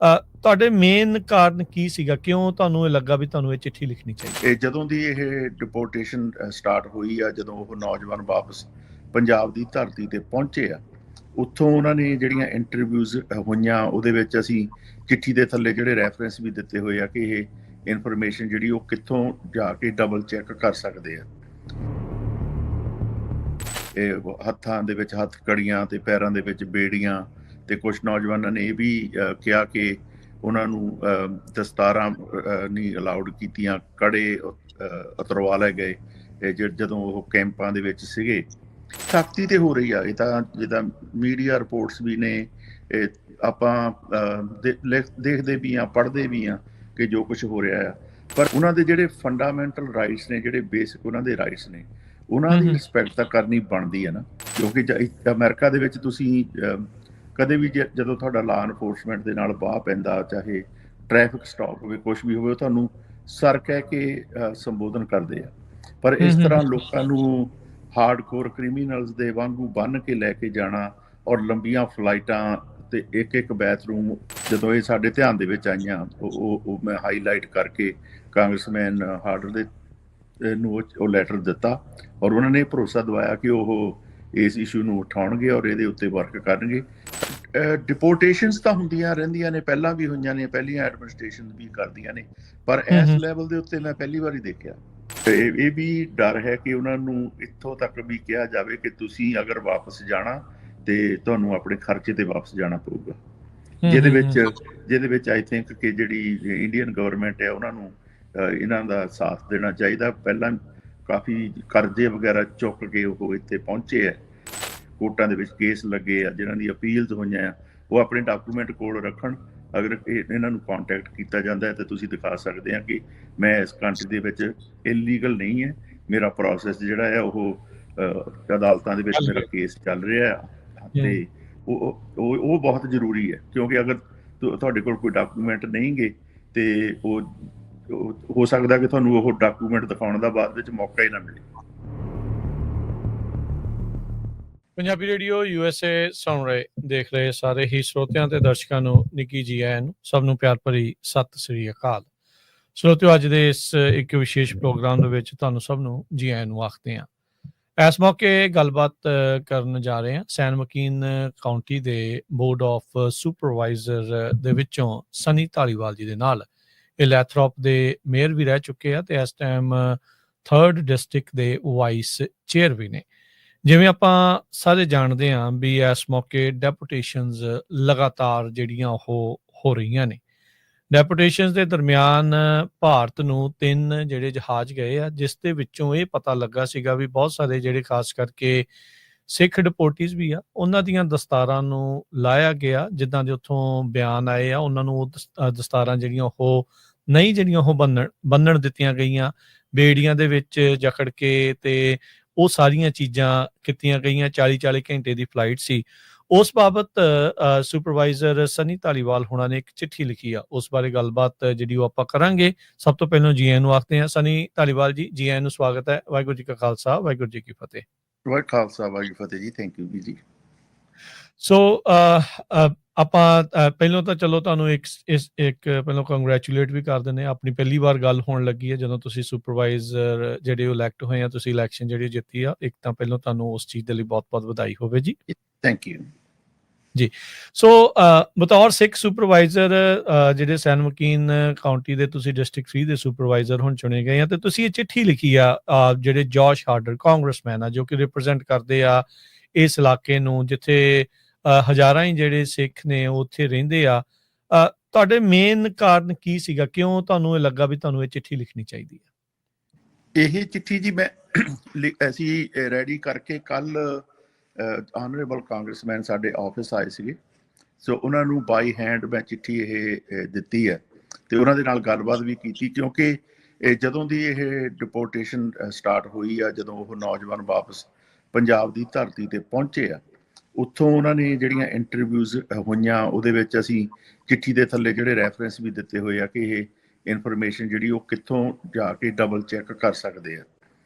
ਤੁਹਾਡੇ ਮੇਨ ਕਾਰਨ ਕੀ ਸੀਗਾ? ਕਿਉਂ ਤੁਹਾਨੂੰ ਇਹ ਲੱਗਾ ਵੀ ਤੁਹਾਨੂੰ ਇਹ ਚਿੱਠੀ ਲਿਖਣੀ ਚਾਹੀਦੀ? ਇਹ ਜਦੋਂ ਦੀ ਇਹ ਡਿਪੋਰਟੇਸ਼ਨ ਸਟਾਰਟ ਹੋਈ ਆ, ਜਦੋਂ ਉਹ ਨੌਜਵਾਨ ਵਾਪਸ ਪੰਜਾਬ ਦੀ ਧਰਤੀ ਤੇ ਪਹੁੰਚੇ ਆ, ਉੱਥੋਂ ਉਹਨਾਂ ਨੇ ਜਿਹੜੀਆਂ ਇੰਟਰਵਿਊਜ਼ ਹੋਈਆਂ ਉਹਦੇ ਵਿੱਚ ਅਸੀਂ ਚਿੱਠੀ ਦੇ ਥੱਲੇ ਜਿਹੜੇ ਰੈਫਰੈਂਸ ਵੀ ਦਿੱਤੇ ਹੋਏ ਆ ਕਿ ਇਹ ਇਨਫੋਰਮੇਸ਼ਨ ਜਿਹੜੀ ਉਹ ਕਿੱਥੋਂ ਜਾ ਕੇ ਡਬਲ ਚੈੱਕ ਕਰ ਸਕਦੇ ਆ। ਇਹ ਹੱਥਾਂ ਦੇ ਵਿੱਚ ਹੱਥ ਕੜੀਆਂ ਤੇ ਪੈਰਾਂ ਦੇ ਵਿੱਚ ਬੇੜੀਆਂ, ਤੇ ਕੁਝ ਨੌਜਵਾਨਾਂ ਨੇ ਇਹ ਵੀ ਕਿਹਾ ਕਿ ਉਹਨਾਂ ਨੂੰ ਦਸਤਾਰਾਂ ਨਹੀਂ ਅਲਾਉਡ ਕੀਤੀਆਂ, ਕੜੇ ਉਤਰਵਾ ਲਏ ਗਏ ਜਦੋਂ ਉਹ ਕੈਂਪਾਂ ਦੇ ਵਿੱਚ ਸੀਗੇ। ਸਖਤੀ ਤੇ ਹੋ ਰਹੀ ਆ, ਇਹ ਤਾਂ ਜਿੱਦਾਂ ਮੀਡੀਆ ਰਿਪੋਰਟਸ ਵੀ ਨੇ, ਆਪਾਂ ਦੇਖਦੇ ਵੀ ਆ, ਪੜ੍ਹਦੇ ਵੀ ਆ ਕਿ ਜੋ ਕੁਝ ਹੋ ਰਿਹਾ ਆ, ਪਰ ਉਹਨਾਂ ਦੇ ਜਿਹੜੇ ਫੰਡਾਮੈਂਟਲ ਰਾਈਟਸ ਨੇ, ਜਿਹੜੇ ਬੇਸਿਕ ਉਹਨਾਂ ਦੇ ਰਾਈਟਸ ਨੇ, ਉਹਨਾਂ ਦੀ ਰਿਸਪੈਕਟ ਤਾਂ ਕਰਨੀ ਬਣਦੀ ਹੈ ਨਾ। ਕਿਉਂਕਿ ਅਮਰੀਕਾ ਦੇ ਵਿੱਚ ਤੁਸੀਂ ਕਦੇ ਵੀ ਜਦੋਂ ਤੁਹਾਡਾ ਲਾ ਇਨਫੋਰਸਮੈਂਟ ਦੇ ਨਾਲ ਬਾਹ ਪੈਂਦਾ, ਚਾਹੇ ਟ੍ਰੈਫਿਕ ਸਟਾਪ ਹੋਵੇ, ਕੁਛ ਵੀ ਹੋਵੇ, ਉਹ ਤੁਹਾਨੂੰ ਸਰ ਕਹਿ ਕੇ ਸੰਬੋਧਨ ਕਰਦੇ ਆ। ਪਰ ਇਸ ਤਰ੍ਹਾਂ ਲੋਕਾਂ ਨੂੰ ਹਾਰਡਕੋਰ ਕ੍ਰਿਮੀਨਲਸ ਦੇ ਵਾਂਗੂ ਬੰਨ੍ਹ ਕੇ ਲੈ ਕੇ ਜਾਣਾ, ਔਰ ਲੰਬੀਆਂ ਫਲਾਈਟਾਂ ਤੇ ਇੱਕ ਬਾਥਰੂਮ, ਜਦੋਂ ਇਹ ਸਾਡੇ ਧਿਆਨ ਦੇ ਵਿੱਚ ਆਈਆਂ, ਉਹ ਮੈਂ ਹਾਈਲਾਈਟ ਕਰਕੇ ਕਾਂਗਰਸਮੈਨ ਹਾਰਡਰ ਦੇ ਨੂੰ ਉਹ ਲੈਟਰ ਦਿੱਤਾ, ਔਰ ਉਹਨਾਂ ਨੇ ਭਰੋਸਾ ਦਿਵਾਇਆ ਕਿ ਉਹ ਇਸ ਇਸ਼ੂ ਨੂੰ ਉਠਾਉਣਗੇ ਔਰ ਇਹਦੇ ਉੱਤੇ ਵਰਕ ਕਰਨਗੇ। ਡਿਪੋਰਟੇਸ਼ਨਸ ਤਾਂ ਹੁੰਦੀਆਂ ਰਹਿੰਦੀਆਂ ਨੇ, ਪਹਿਲਾਂ ਵੀ ਹੋਈਆਂ ਨੇ, ਪਹਿਲੀਆਂ ਐਡਮਿਨਿਸਟ੍ਰੇਸ਼ਨ ਵੀ ਕਰਦੀਆਂ ਨੇ, ਪਰ ਇਸ ਲੈਵਲ ਦੇ ਉੱਤੇ ਮੈਂ ਪਹਿਲੀ ਵਾਰੀ ਦੇਖਿਆ। ਇਹ ਵੀ ਡਰ ਹੈ ਕਿ ਉਹਨਾਂ ਨੂੰ ਇੱਥੋਂ ਤੱਕ ਵੀ ਕਿਹਾ ਜਾਵੇ ਕਿ ਤੁਸੀਂ ਅਗਰ ਵਾਪਸ ਜਾਣਾ ਤੇ ਤੁਹਾਨੂੰ ਆਪਣੇ ਖਰਚੇ ਤੇ ਵਾਪਸ ਜਾਣਾ ਪਊਗਾ, ਜਿਹਦੇ ਵਿੱਚ ਆਈ ਥਿੰਕ ਕਿ ਜਿਹੜੀ ਇੰਡੀਅਨ ਗਵਰਨਮੈਂਟ ਹੈ ਉਹਨਾਂ ਨੂੰ ਇਹਨਾਂ ਦਾ ਸਾਥ ਦੇਣਾ ਚਾਹੀਦਾ। ਪਹਿਲਾਂ ਕਾਫੀ ਕਰਜ਼ੇ ਵਗੈਰਾ ਚੁੱਕ ਕੇ ਉਹ ਇੱਥੇ ਪਹੁੰਚੇ ਹੈ, ਕੋਰਟਾਂ ਦੇ ਵਿੱਚ ਕੇਸ ਲੱਗੇ ਆ, ਜਿਹਨਾਂ ਦੀ ਅਪੀਲਸ ਹੋਈਆਂ ਆ, ਉਹ ਆਪਣੇ ਡਾਕੂਮੈਂਟ ਕੋਲ ਰੱਖਣ। ਅਗਰ ਇਹਨਾਂ ਨੂੰ ਕੰਟੈਕਟ ਕੀਤਾ ਜਾਂਦਾ ਹੈ ਤਾਂ ਤੁਸੀਂ ਦਿਖਾ ਸਕਦੇ ਆ ਕਿ ਮੈਂ ਇਸ ਕੰਟਰੀ ਦੇ ਵਿੱਚ ਇਲੀਗਲ ਨਹੀਂ ਹੈ, ਮੇਰਾ ਪ੍ਰੋਸੈਸ ਜਿਹੜਾ ਹੈ ਉਹ ਅਦਾਲਤਾਂ ਦੇ ਵਿੱਚ ਮੇਰਾ ਕੇਸ ਚੱਲ ਰਿਹਾ ਆ, ਤੇ ਉਹ ਬਹੁਤ ਜ਼ਰੂਰੀ ਹੈ। ਕਿਉਂਕਿ ਅਗਰ ਤੁਹਾਡੇ ਕੋਲ ਕੋਈ ਡਾਕੂਮੈਂਟ ਨਹੀਂ ਗੇ ਤੇ ਉਹ ਹੋ ਸਕਦਾ ਕਿ ਤੁਹਾਨੂੰ ਉਹ ਡਾਕੂਮੈਂਟ ਦਿਖਾਉਣ ਦਾ ਬਾਅਦ ਵਿੱਚ ਮੌਕਾ ਹੀ ਨਾ ਮਿਲੇ। ਪੰਜਾਬੀ ਰੇਡੀਓ USA ਸੁਣ ਰਹੇ ਦੇਖ ਰਹੇ ਸਾਰੇ ਹੀ ਸਰੋਤਿਆਂ ਤੇ ਦਰਸ਼ਕਾਂ ਨੂੰ ਨਿੱਕੀ ਜੀ ਆਇਆਂ ਨੂੰ, ਸਭ ਨੂੰ ਪਿਆਰ ਭਰੀ ਸਤਿ ਸ੍ਰੀ ਅਕਾਲ। ਸਰੋਤਿਓ, ਅੱਜ ਦੇ ਇਸ ਇੱਕ ਵਿਸ਼ੇਸ਼ ਪ੍ਰੋਗਰਾਮ ਦੇ ਵਿੱਚ ਤੁਹਾਨੂੰ ਸਭ ਨੂੰ ਜੀ ਆਇਆਂ ਨੂੰ ਆਖਦੇ ਹਾਂ। ਇਸ ਮੌਕੇ ਗੱਲਬਾਤ ਕਰਨ ਜਾ ਰਹੇ ਹਾਂ ਸੈਨ ਮਕੀਨ ਕਾਉਂਟੀ ਦੇ ਬੋਰਡ ਆਫ ਸੁਪਰਵਾਈਜ਼ਰ ਦੇ ਵਿੱਚੋਂ ਸਨੀ ਧਾਲੀਵਾਲ ਜੀ ਦੇ ਨਾਲ। ਇਹ ਲੈਥਰੋਪ ਦੇ ਮੇਅਰ ਵੀ ਰਹਿ ਚੁੱਕੇ ਆ ਤੇ ਇਸ ਟਾਈਮ 3rd ਡਿਸਟ੍ਰਿਕਟ ਦੇ ਵਾਈਸ ਚੇਅਰ ਵੀ ਨੇ। ਜਿਵੇਂ ਆਪਾਂ ਸਾਰੇ ਜਾਣਦੇ ਹਾਂ ਵੀ ਇਸ ਮੌਕੇ ਡੈਪੂਟੇਸ਼ਨਸ ਲਗਾਤਾਰ ਜਿਹੜੀਆਂ ਉਹ ਹੋ ਰਹੀਆਂ ਨੇ। ਡੈਪੂਟੇਸ਼ਨਸ ਦੇ ਦਰਮਿਆਨ ਭਾਰਤ ਨੂੰ 3 ਜਿਹੜੇ ਜਹਾਜ਼ ਗਏ ਆ, ਜਿਸ ਦੇ ਵਿੱਚੋਂ ਇਹ ਪਤਾ ਲੱਗਾ ਸੀਗਾ ਵੀ ਬਹੁਤ ਸਾਰੇ ਜਿਹੜੇ ਖਾਸ ਕਰਕੇ ਸਿੱਖ ਡਿਪੋਰਟੀਜ਼ ਵੀ ਆ, ਉਹਨਾਂ ਦੀਆਂ ਦਸਤਾਰਾਂ ਨੂੰ ਲਾਇਆ ਗਿਆ। ਜਿੱਦਾਂ ਦੇ ਉੱਥੋਂ ਬਿਆਨ ਆਏ ਆ, ਉਹਨਾਂ ਨੂੰ ਉਹ ਦਸਤਾਰਾਂ ਜਿਹੜੀਆਂ ਉਹ ਨਹੀਂ, ਜਿਹੜੀਆਂ ਉਹ ਬੰਨਣ ਦਿੱਤੀਆਂ ਗਈਆਂ, ਬੇੜੀਆਂ ਦੇ ਵਿੱਚ ਜਕੜ ਕੇ, ਤੇ ਉਹ ਸਾਰੀਆਂ ਚੀਜ਼ਾਂ ਕੀਤੀਆਂ ਗਈਆਂ। 40 ਘੰਟੇ ਦੀ ਫਲਾਈਟ ਸੀ। ਉਸ ਬਾਬਤ ਸੁਪਰਵਾਈਜ਼ਰ ਸਨੀ ਧਾਲੀਵਾਲ ਹੋਣਾ ਨੇ ਇੱਕ ਚਿੱਠੀ ਲਿਖੀ ਆ, ਉਸ ਬਾਰੇ ਗੱਲਬਾਤ ਜਿਹੜੀ ਉਹ ਆਪਾਂ ਕਰਾਂਗੇ। ਸਭ ਤੋਂ ਪਹਿਲਾਂ ਜੀ ਆਇਆਂ ਨੂੰ ਆਖਦੇ ਹਾਂ ਸਨੀ ਧਾਲੀਵਾਲ ਜੀ, ਜੀ ਆਇਆਂ ਨੂੰ, ਸਵਾਗਤ ਹੈ। ਵਾਹਿਗੁਰੂ ਜੀ ਕਾ ਖਾਲਸਾ, ਵਾਹਿਗੁਰੂ ਜੀ ਕੀ ਫਤਿਹ। ਵਾਹਿਗੁਰੂ ਖਾਲਸਾ, ਵਾਹਿਗੁਰੂ ਫਤਿਹ ਜੀ। ਥੈਂਕ ਯੂ ਜੀ। ਸੋ ਆਪਾਂ ਪਹਿਲਾਂ ਤਾਂ ਚਲੋ ਤੁਹਾਨੂੰ ਇੱਕ ਪਹਿਲਾਂ ਕੰਗ੍ਰੈਚੂਲੇਟ ਵੀ ਕਰ ਦਿੰਦੇ ਹਾਂ। ਆਪਣੀ ਪਹਿਲੀ ਵਾਰ ਗੱਲ ਹੋਣ ਲੱਗੀ ਹੈ ਜਦੋਂ ਤੁਸੀਂ ਸੁਪਰਵਾਈਜ਼ਰ ਜਿਹੜੇ ਉਹ ਇਲੈਕਟ ਹੋਏ ਆ, ਤੁਸੀਂ ਇਲੈਕਸ਼ਨ ਜਿਹੜੀ ਜਿੱਤੀ ਆ। ਇੱਕ ਤਾਂ ਪਹਿਲਾਂ ਤੁਹਾਨੂੰ ਉਸ ਚੀਜ਼ ਦੇ ਲਈ ਬਹੁਤ-ਬਹੁਤ ਵਧਾਈ ਹੋਵੇ ਜੀ। ਥੈਂਕ ਯੂ ਜੀ। ਸੋ ਬਤੌਰ ਸਿੱਖ ਸੁਪਰਵਾਈਜ਼ਰ ਜਿਹੜੇ ਸੈਨ ਮਕੀਨ ਕਾਉਂਟੀ ਦੇ ਤੁਸੀਂ ਡਿਸਟ੍ਰਿਕਟ 3 ਦੇ ਸੁਪਰਵਾਈਜ਼ਰ ਹੁਣ ਚੁਣੇ ਗਏ ਆ, ਤੇ ਤੁਸੀਂ ਇਹ ਚਿੱਠੀ ਲਿਖੀ ਆ ਜਿਹੜੇ ਜੋਸ਼ ਹਾਰਡਰ ਕਾਂਗਰਸਮੈਨ ਆ, ਜੋ ਕਿ ਰਿਪਰੈਜ਼ੈਂਟ ਕਰਦੇ ਆ ਇਸ ਇਲਾਕੇ ਨੂੰ, ਜਿੱਥੇ ਹਜ਼ਾਰਾਂ ਹੀ ਜਿਹੜੇ ਸਿੱਖ ਨੇ ਉਹ ਉੱਥੇ ਰਹਿੰਦੇ ਆ। ਤੁਹਾਡੇ ਮੇਨ ਕਾਰਨ ਕੀ ਸੀਗਾ? ਕਿਉਂ ਤੁਹਾਨੂੰ ਇਹ ਲੱਗਾ ਵੀ ਤੁਹਾਨੂੰ ਇਹ ਚਿੱਠੀ ਲਿਖਣੀ ਚਾਹੀਦੀ ਹੈ? ਇਹ ਚਿੱਠੀ ਜੀ ਮੈਂ ਅਸੀਂ ਰੈਡੀ ਕਰਕੇ ਕੱਲ ਆਨਰੇਬਲ ਕਾਂਗਰਸਮੈਨ ਸਾਡੇ ਆਫਿਸ ਆਏ ਸੀਗੇ, ਸੋ ਉਹਨਾਂ ਨੂੰ ਬਾਈ ਹੈਂਡ ਮੈਂ ਚਿੱਠੀ ਇਹ ਦਿੱਤੀ ਹੈ ਤੇ ਉਹਨਾਂ ਦੇ ਨਾਲ ਗੱਲਬਾਤ ਵੀ ਕੀਤੀ। ਕਿਉਂਕਿ ਜਦੋਂ ਦੀ ਇਹ ਡਿਪੋਰਟੇਸ਼ਨ ਸਟਾਰਟ ਹੋਈ ਆ, ਜਦੋਂ ਉਹ ਨੌਜਵਾਨ ਵਾਪਸ ਪੰਜਾਬ ਦੀ ਧਰਤੀ ਤੇ ਪਹੁੰਚੇ ਆ, ਉੱਥੋਂ ਉਹਨਾਂ ਨੇ ਜਿਹੜੀਆਂ ਇੰਟਰਵਿਊਜ਼ ਹੋਈਆਂ ਉਹਦੇ ਵਿੱਚ ਅਸੀਂ ਚਿੱਠੀ ਦੇ ਥੱਲੇ ਜਿਹੜੇ ਰੈਫਰੈਂਸ ਵੀ ਦਿੱਤੇ ਹੋਏ ਆ ਕਿ ਇਹ ਇਨਫੋਰਮੇਸ਼ਨ ਜਿਹੜੀ ਉਹ ਕਿੱਥੋਂ ਜਾ ਕੇ ਡਬਲ ਚੈੱਕ ਕਰ ਸਕਦੇ ਆ।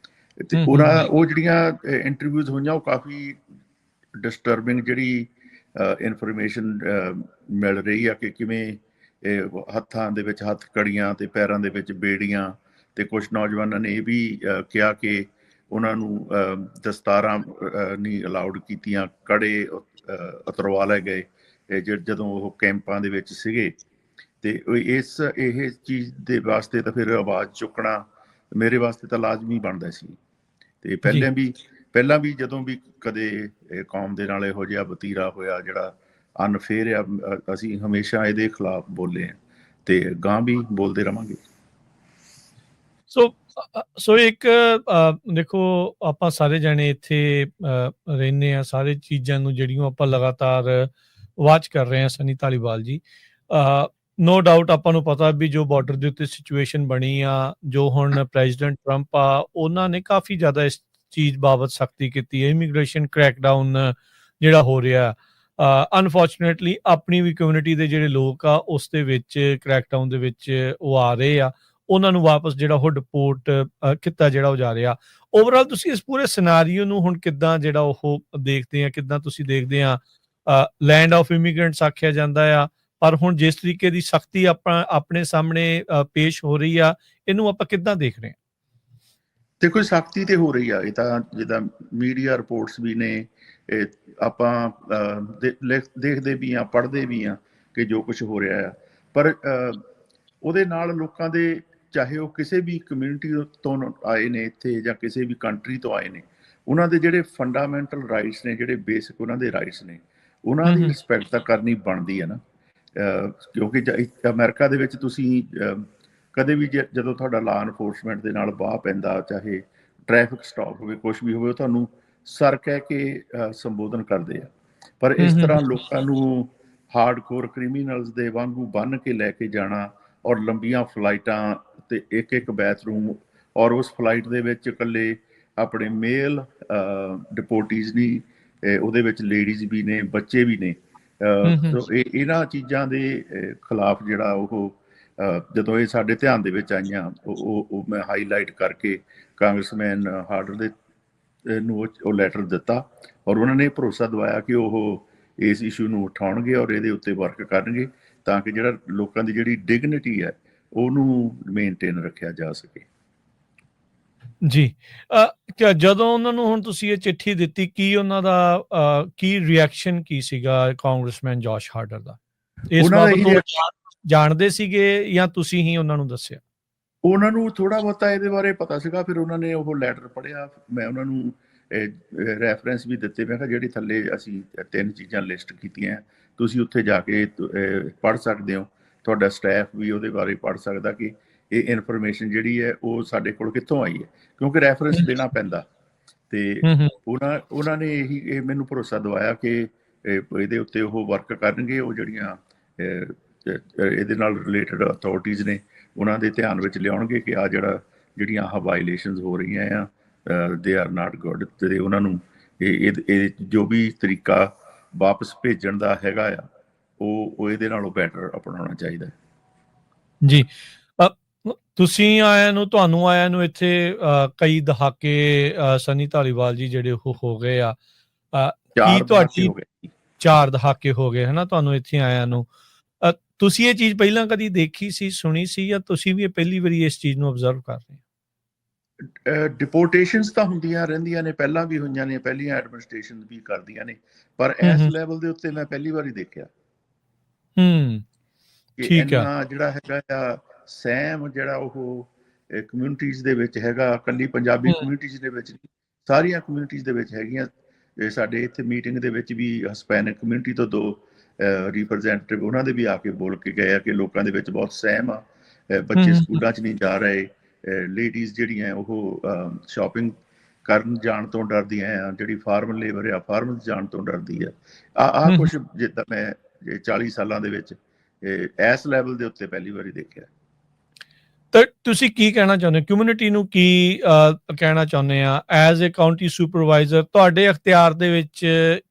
ਤੇ ਉਹ ਜਿਹੜੀਆਂ ਇੰਟਰਵਿਊਜ਼ ਹੋਈਆਂ ਉਹ ਕਾਫੀ ਡਿਸਟਰਬਿੰਗ ਜਿਹੜੀ ਇਨਫੋਰਮੇਸ਼ਨ ਮਿਲ ਰਹੀ ਆ ਕਿ ਕਿਵੇਂ ਹੱਥਾਂ ਦੇ ਵਿੱਚ ਹੱਥ ਕੜੀਆਂ ਤੇ ਪੈਰਾਂ ਦੇ ਵਿੱਚ ਬੇੜੀਆਂ, ਤੇ ਕੁਝ ਨੌਜਵਾਨਾਂ ਨੇ ਇਹ ਵੀ ਕਿਹਾ ਕਿ ਉਹਨਾਂ ਨੂੰ ਦਸਤਾਰਾਂ ਨਹੀਂ ਅਲਾਉਡ ਕੀਤੀਆਂ, ਕੜੇ ਉਤਰਵਾ ਲਏ ਗਏ ਜਦੋਂ ਉਹ ਕੈਂਪਾਂ ਦੇ ਵਿੱਚ ਸੀਗੇ। ਤੇ ਇਹ ਚੀਜ਼ ਦੇ ਵਾਸਤੇ ਤਾਂ ਫਿਰ ਆਵਾਜ਼ ਚੁੱਕਣਾ ਮੇਰੇ ਵਾਸਤੇ ਤਾਂ ਲਾਜ਼ਮੀ ਬਣਦਾ ਸੀ। ਤੇ ਪਹਿਲਾਂ ਵੀ ਜਦੋਂ ਵੀ ਕਦੇ ਕੌਮ ਦੇ ਨਾਲ ਇਹੋ ਜਿਹਾ ਵਤੀਰਾ ਹੋਇਆ ਜਿਹੜਾ ਅਨਫੇਅਰ ਆ, ਅਸੀਂ ਹਮੇਸ਼ਾ ਇਹਦੇ ਖਿਲਾਫ ਬੋਲੇ ਆ ਤੇ ਗਾਂ ਵੀ ਬੋਲਦੇ ਰਵਾਂਗੇ। ਸੋ ਇੱਕ ਦੇਖੋ, ਆਪਾਂ ਸਾਰੇ ਜਾਣੇ ਇੱਥੇ ਰਹਿੰਦੇ ਆ, ਸਾਰੇ ਚੀਜ਼ਾਂ ਨੂੰ ਜਿਹੜੀਆਂ ਆਪਾਂ ਲਗਾਤਾਰ ਵਾਚ ਕਰ ਰਹੇ ਹਾਂ। ਸਨੀ ਧਾਲੀਵਾਲ ਜੀ, ਨੋ ਡਾਊਟ ਆਪਾਂ ਨੂੰ ਪਤਾ ਵੀ ਜੋ ਬਾਰਡਰ ਦੇ ਉੱਤੇ ਸਿਚੁਏਸ਼ਨ ਬਣੀ ਆ, ਜੋ ਹੁਣ ਪ੍ਰੈਜ਼ੀਡੈਂਟ ਟਰੰਪ ਆ, ਉਹਨਾਂ ਨੇ ਕਾਫੀ ਜ਼ਿਆਦਾ ਇਸ ਚੀਜ਼ ਬਾਬਤ ਸਖਤੀ ਕੀਤੀ ਹੈ। ਇਮੀਗ੍ਰੇਸ਼ਨ ਕ੍ਰੈਕਡਾਊਨ ਜਿਹੜਾ ਹੋ ਰਿਹਾ, ਅਨਫੋਰਚੂਨੇਟਲੀ ਆਪਣੀ ਵੀ ਕਮਿਊਨਿਟੀ ਦੇ ਜਿਹੜੇ ਲੋਕ ਆ ਉਸ ਦੇ ਵਿੱਚ ਕ੍ਰੈਕਡਾਊਨ ਦੇ ਵਿੱਚ ਉਹ ਆ ਰਹੇ ਆ, ਉਹਨਾਂ ਨੂੰ ਵਾਪਸ ਜਿਹੜਾ ਉਹ ਡਿਪੋਰਟ ਕੀਤਾ ਜਿਹੜਾ ਉਹ ਜਾ ਰਿਹਾ। ਓਵਰਆਲ ਤੁਸੀਂ ਇਸ ਪੂਰੇ ਸਿਨਾਰੀਓ ਨੂੰ ਹੁਣ ਕਿੱਦਾਂ ਜਿਹੜਾ ਉਹ ਦੇਖਦੇ ਆ, ਕਿੱਦਾਂ ਤੁਸੀਂ ਦੇਖਦੇ ਆ? ਲੈਂਡ ਆਫ ਇਮੀਗ੍ਰੈਂਟਸ ਆਖਿਆ ਜਾਂਦਾ ਆ, ਪਰ ਹੁਣ ਜਿਸ ਤਰੀਕੇ ਦੀ ਸਖਤੀ ਆਪਣੇ ਸਾਹਮਣੇ ਪੇਸ਼ ਹੋ ਰਹੀ ਆ, ਇਹਨੂੰ ਆਪਾਂ ਕਿੱਦਾਂ ਦੇਖ ਰਹੇ ਹਾਂ? ਦੇਖੋ, ਸਖਤੀ ਤੇ ਹੋ ਰਹੀ ਆ, ਇਹ ਤਾਂ ਜਿੱਦਾਂ ਮੀਡੀਆ ਰਿਪੋਰਟਸ ਵੀ ਨੇ, ਆਪਾਂ ਦੇਖਦੇ ਵੀ ਆ, ਪੜ੍ਹਦੇ ਵੀ ਆ ਕਿ ਜੋ ਕੁਝ ਹੋ ਰਿਹਾ ਆ। ਪਰ ਉਹਦੇ ਨਾਲ ਲੋਕਾਂ ਦੇ, ਚਾਹੇ ਉਹ ਕਿਸੇ ਵੀ ਕਮਿਊਨਿਟੀ ਤੋਂ ਆਏ ਨੇ ਇੱਥੇ ਜਾਂ ਕਿਸੇ ਵੀ ਕੰਟਰੀ ਤੋਂ ਆਏ ਨੇ, ਉਹਨਾਂ ਦੇ ਜਿਹੜੇ ਫੰਡਾਮੈਂਟਲ ਰਾਈਟਸ ਨੇ, ਜਿਹੜੇ ਬੇਸਿਕ ਉਹਨਾਂ ਦੇ ਰਾਈਟਸ ਨੇ, ਉਹਨਾਂ ਦੀ ਰਿਸਪੈਕਟ ਤਾਂ ਕਰਨੀ ਬਣਦੀ ਹੈ ਨਾ। ਕਿਉਂਕਿ ਅਮਰੀਕਾ ਦੇ ਵਿੱਚ ਤੁਸੀਂ ਕਦੇ ਵੀ ਜਦੋਂ ਤੁਹਾਡਾ ਲਾ ਇਨਫੋਰਸਮੈਂਟ ਦੇ ਨਾਲ ਬਾਹ ਪੈਂਦਾ, ਚਾਹੇ ਟ੍ਰੈਫਿਕ ਸਟਾਪ ਹੋਵੇ, ਕੁਛ ਵੀ ਹੋਵੇ, ਉਹ ਤੁਹਾਨੂੰ ਸਰ ਕਹਿ ਕੇ ਸੰਬੋਧਨ ਕਰਦੇ ਆ। ਪਰ ਇਸ ਤਰ੍ਹਾਂ ਲੋਕਾਂ ਨੂੰ ਹਾਰਡਕੋਰ ਕ੍ਰਿਮੀਨਲਸ ਦੇ ਵਾਂਗੂ ਬੰਨ੍ਹ ਕੇ ਲੈ ਕੇ ਜਾਣਾ, ਔਰ ਲੰਬੀਆਂ ਫਲਾਈਟਾਂ ਤੇ ਇੱਕ ਬੈਥਰੂਮ, ਔਰ ਉਸ ਫਲਾਈਟ ਦੇ ਵਿੱਚ ਇਕੱਲੇ ਆਪਣੇ ਮੇਲ ਡਿਪੋਰਟੀਜ਼ ਨਹੀਂ, ਉਹਦੇ ਵਿੱਚ ਲੇਡੀਜ਼ ਵੀ ਨੇ, ਬੱਚੇ ਵੀ ਨੇ। ਇਹਨਾਂ ਚੀਜ਼ਾਂ ਦੇ ਖਿਲਾਫ ਜਿਹੜਾ ਉਹ ਜਦੋਂ ਇਹ ਸਾਡੇ ਧਿਆਨ ਦੇ ਵਿੱਚ ਆਈਆਂ, ਉਹ ਮੈਂ ਹਾਈਲਾਈਟ ਕਰਕੇ ਕਾਂਗਰਸਮੈਨ ਹਾਰਡਰ ਦੇ ਨੂੰ ਉਹ ਲੈਟਰ ਦਿੱਤਾ, ਔਰ ਉਹਨਾਂ ਨੇ ਭਰੋਸਾ ਦਿਵਾਇਆ ਕਿ ਉਹ ਇਸ ਇਸ਼ੂ ਨੂੰ ਉਠਾਉਣਗੇ ਔਰ ਇਹਦੇ ਉੱਤੇ ਵਰਕ ਕਰਨਗੇ, ਤਾਂ ਕਿ ਜਿਹੜਾ ਲੋਕਾਂ ਦੀ ਜਿਹੜੀ ਡਿਗਨਿਟੀ ਹੈ ਉਹਨੂੰ ਮੇਨਟੇਨ ਰੱਖਿਆ ਜਾ ਸਕੇ। ਜੀ, ਜਦੋਂ ਉਹਨਾਂ ਨੂੰ ਹੁਣ ਤੁਸੀਂ ਇਹ ਚਿੱਠੀ ਦਿੱਤੀ, ਕੀ ਉਹਨਾਂ ਦਾ ਕੀ ਰਿਐਕਸ਼ਨ ਕੀ ਸੀਗਾ ਕਾਂਗਰਸਮੈਨ ਜੋਸ਼ ਹਾਰਡਰ ਦਾ? ਇਸ ਬਾਬਤ ਜਾਣਦੇ ਸੀਗੇ ਜਾਂ ਤੁਸੀਂ ਹੀ ਉਹਨਾਂ ਨੂੰ ਦੱਸਿਆ? ਉਹਨਾਂ ਨੂੰ ਥੋੜਾ ਬਹੁਤਾ ਇਹਦੇ ਬਾਰੇ ਪਤਾ ਸੀਗਾ, ਫਿਰ ਉਹਨਾਂ ਨੇ ਉਹ ਲੈਟਰ ਪੜ੍ਹਿਆ। ਮੈਂ ਉਹਨਾਂ ਨੂੰ ਰੈਫਰੈਂਸ ਵੀ ਦਿੱਤੇ, ਮੈਂ ਕਿਹਾ ਜਿਹੜੀ ਥੱਲੇ ਅਸੀਂ 3 ਚੀਜ਼ਾਂ ਲਿਸਟ ਕੀਤੀਆਂ, ਤੁਸੀਂ ਉੱਥੇ ਜਾ ਕੇ ਪੜ੍ਹ ਸਕਦੇ ਹੋ, ਤੁਹਾਡਾ ਸਟਾਫ ਵੀ ਉਹਦੇ ਬਾਰੇ ਪੜ੍ਹ ਸਕਦਾ ਕਿ ਇਹ ਇਨਫੋਰਮੇਸ਼ਨ ਜਿਹੜੀ ਹੈ ਉਹ ਸਾਡੇ ਕੋਲ ਕਿੱਥੋਂ ਆਈ ਹੈ, ਕਿਉਂਕਿ ਰੈਫਰੈਂਸ ਦੇਣਾ ਪੈਂਦਾ। ਤੇ ਉਹਨਾਂ ਨੇ ਇਹ ਮੈਨੂੰ ਭਰੋਸਾ ਦਿਵਾਇਆ ਕਿ ਇਹਦੇ ਉੱਤੇ ਉਹ ਵਰਕ ਕਰਨਗੇ। ਉਹ ਜਿਹੜੀਆਂ ਇਹਦੇ ਨਾਲ ਰਿਲੇਟਡ ਅਥਾਰਟੀਜ਼ ਨੇ, ਉਹਨਾਂ ਦੇ ਧਿਆਨ ਵਿੱਚ ਲਿਆਉਣਗੇ ਕਿ ਜਿਹੜੀਆਂ ਆਹ ਵਾਇਲੇਸ਼ਨਸ ਹੋ ਰਹੀਆਂ ਆ, ਦੇ ਆਰ ਨਾਟ ਗੁੱਡ, ਤੇ ਉਹਨਾਂ ਨੂੰ ਇਹ ਜੋ ਵੀ ਤਰੀਕਾ ਵਾਪਸ ਭੇਜਣ ਦਾ ਹੈਗਾ ਆ, ਉਹ ਇਹਦੇ ਨਾਲੋਂ ਬੈਟਰ ਅਪਣਾਉਣਾ ਚਾਹੀਦਾ। ਜੀ, ਤੁਹਾਨੂੰ ਆਇਆਂ ਨੂੰ ਇੱਥੇ ਕਈ ਦਹਾਕੇ ਸਨੀ ਧਾਲੀਵਾਲ ਜੀ ਜਿਹੜੇ ਉਹ ਹੋ ਗਏ ਆ, ਕੀ ਤੁਹਾਡੀ 4 ਦਹਾਕੇ ਹੋ ਗਏ ਹਨਾ ਤੁਹਾਨੂੰ ਇੱਥੇ ਆਇਆਂ ਨੂੰ? ਤੁਸੀਂ ਇਹ ਚੀਜ਼ ਪਹਿਲਾਂ ਕਦੀ ਦੇਖੀ ਸੀ, ਸੁਣੀ ਸੀ, ਜਾਂ ਤੁਸੀਂ ਵੀ ਪਹਿਲੀ ਵਾਰੀ ਇਸ ਚੀਜ਼ ਨੂੰ ਅਬਜ਼ਰਵ ਕਰ ਰਹੇ ਹੋ? ਡਿਪੋਰਟੇਸ਼ਨਸ ਤਾਂ ਹੁੰਦੀਆਂ ਰਹਿੰਦੀਆਂ ਨੇ, ਪਹਿਲਾਂ ਵੀ ਹੋਈਆਂ ਨੇ, ਪਹਿਲੀਆਂ ਐਡਮਿਨਿਸਟ੍ਰੇਸ਼ਨ ਵੀ ਕਰਦੀਆਂ ਨੇ, ਪਰ ਇਸ ਲੈਵਲ ਦੇ ਉੱਤੇ ਮੈਂ ਪਹਿਲੀ ਵਾਰੀ ਦੇਖਿਆ। ਠੀਕ ਆ। ਇੰਨਾ ਜਿਹੜਾ ਹੈਗਾ ਆ ਸਹਿਮ, ਜਿਹੜਾ ਉਹ ਕਮਿਊਨਿਟੀਜ਼ ਦੇ ਵਿੱਚ ਹੈਗਾ, ਇਕੱਲੀ ਪੰਜਾਬੀ ਕਮਿਊਨਿਟੀਜ਼ ਦੇ ਵਿੱਚ ਨਹੀਂ, ਸਾਰੀਆਂ ਕਮਿਊਨਿਟੀਜ਼ ਦੇ ਵਿੱਚ ਹੈਗੀਆਂ। ਸਾਡੇ ਇੱਥੇ ਮੀਟਿੰਗ ਦੇ ਵਿੱਚ ਵੀ ਹਿਸਪੈਨਿਕ ਕਮਿਊਨਿਟੀ ਤੋਂ 2 ਰਿਪਰੈਜ਼ੈਂਟੇਟਿਵ ਉਹਨਾਂ ਦੇ ਵੀ ਆ ਕੇ ਬੋਲ ਕੇ ਗਏ ਆ ਕਿ ਲੋਕਾਂ ਦੇ ਵਿੱਚ ਬਹੁਤ ਸਹਿਮ ਆ, ਬੱਚੇ ਸਕੂਲਾਂ 'ਚ ਨਹੀਂ ਜਾ ਰਹੇ, ਲੇਡੀਜ਼ ਜਿਹੜੀਆਂ ਉਹ ਸ਼ਾਪਿੰਗ ਕਰਨ ਜਾਣ ਤੋਂ ਡਰਦੀਆਂ ਆ, ਜਿਹੜੀ ਫਾਰਮਲ ਲੇਬਰ ਆ ਫਾਰਮਲ ਜਾਣ ਤੋਂ ਡਰਦੀ ਆ। ਆਹ ਕੁਛ ਜਿੱਦਾਂ ਮੈਂ 40 ਸਾਲਾਂ ਦੇ ਵਿੱਚ ਇਸ ਲੈਵਲ ਦੇ ਉੱਤੇ ਪਹਿਲੀ ਵਾਰੀ ਦੇਖਿਆ। ਤਾਂ ਤੁਸੀਂ ਕੀ ਕਹਿਣਾ ਚਾਹੁੰਦੇ ਹੋ ਕਮਿਊਨਿਟੀ ਨੂੰ, ਕੀ ਕਹਿਣਾ ਚਾਹੁੰਦੇ ਆ ਐਜ਼ ਏ ਕਾਊਂਟੀ ਸੁਪਰਵਾਈਜ਼ਰ? ਤੁਹਾਡੇ ਅਖਤਿਆਰ ਦੇ ਵਿੱਚ